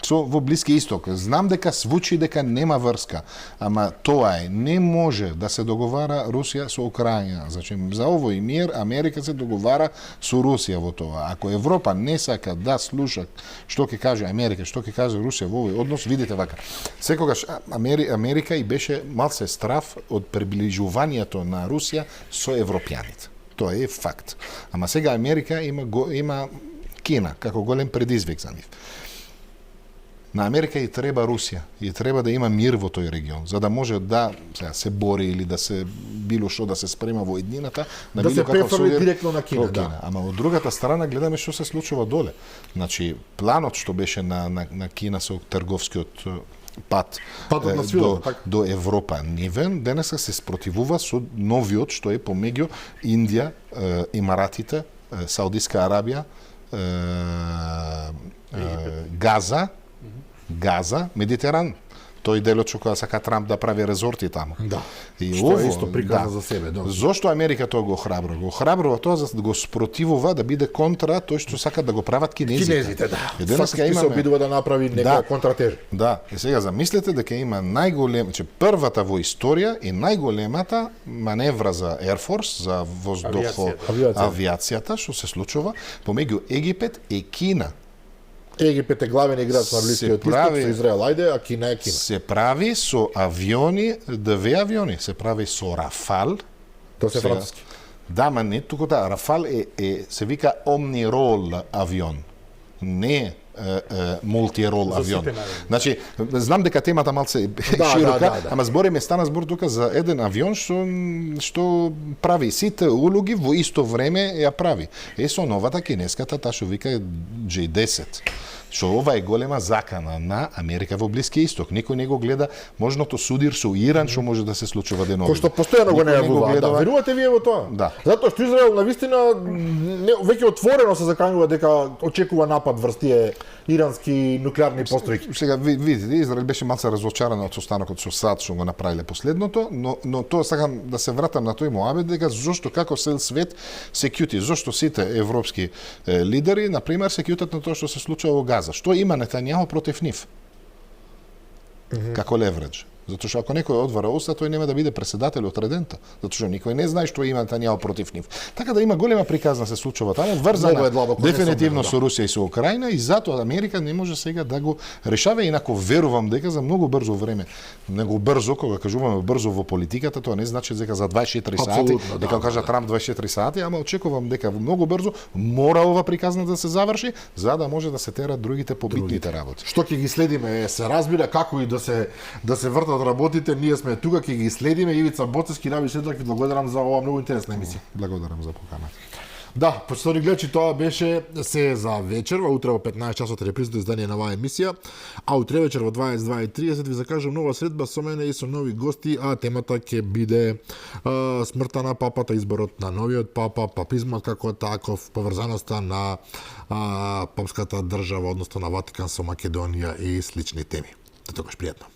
во Блиски Исток. Знам дека звучи дека нема врска, ама тоа е, не може да се договара Русија со Украина. Значи, за овој мир Америка се договара со Русија во тоа. Ако Европа не сака да слуша што ќе каже Америка, што ќе каже Русија во овој однос, видите вака. Секогаш Америка и беше малце страв од приближувањето на Русија со европјаните. Тоа е факт. Ама сега Америка има Кина како голем предизвик за нив. На Америка и треба Русија, и треба да има мир во тој регион, за да може да се бори или да се било што да се спрема во еднината, да се префрли директно на Кина, да. Ама од другата страна гледаме што се случува доле. Значи, планот што беше на Кина со трговскиот пат до Европа нивен, денеска се спротивува со новиот што е помеѓу Индија, Емаратите, Саудиска Арабија, Газа, Медитеран. Тој делот што кога сака Трамп да прави резорти таму. Да. И што е исто приказна за себе. Да. Зошто Америка тоа го охрабрува? Го охрабрува тоа за да го спротивува да биде контра тој што сака да го прават кинезите. Да. Фактички се обидува да направи некоја контратежа. Да. И сега замислете дека има првата во историја и најголемата маневра за Air Force, за авиацијата што се случува помеѓу Египет и Кина. Египет е главен играч на Блискиот Исток, со Израел, ајде, а Кина е Кина. Се прави со авиони, две авиони, се прави со Рафал. Тоа се француски. Да, ма не туку да, Рафал се вика Omni-Roll авион. Не мултирол авион. Значи, знам дека темата малце широка, ама стана збор тука за еден авион што прави сите улоги во исто време ја прави. Со новата кинеската, таа што вика J-10. Што ова е голема закана на Америка во Блиски Исток. Никој не го гледа можното судир со Иран што може да се случува денови. Кој што постојано го најавува. Да, верувате вие во тоа? Да. Затоа што Израел навистина веќе отворено се заканува дека очекува напад врз тие ирански нуклеарни постројки. Сега видите, Израел беше малце разочаран од состанокот со САД што го направиле последното, но тоа сакам да се вратам на тој моабет дека зошто како цел свет се кјути, зошто сите европски лидери на пример се кјутат на тоа што се случува во Газа. Што има Нетањаху против нив? Како левредж. Затоа што ако некој одвара уста, тој нема да биде преседател од редента, затоа што никој не знае што има Нетањаhu против нив. Така да има голема приказна се случува таа, врзана дефинитивно со Русија и со Украина, и затоа Америка не може сега да го решава, инаку верувам дека за многу брзо време, него брзо, кога кажуваме брзо во политиката, тоа не значи дека за 24 сати, дека кажа Трамп 24 сати, ама очекувам дека многу брзо мора ова приказна да се заврши, за да може да се терат другите побитните работи. Што ќе ги следиме, се разбира како и да се вртат работите, ние сме тука, ќе ги следиме. Ивица Боцевски, Раби Шедлак, ви благодарам за оваа многу интересна емисија. Благодарам за поканата. Да, почитувани гледачи, тоа беше се за вечерва, утре во 15 часот репризното издание на оваа емисија, а утре вечер во 22:30 ви закажам нова средба со мене и со нови гости, а темата ќе биде смртта на папата, изборот на новиот папа, папизмот како таков, поврзаноста на папската држава, односно на Ватикан со Македонија и слични теми. До тогаш пријатно.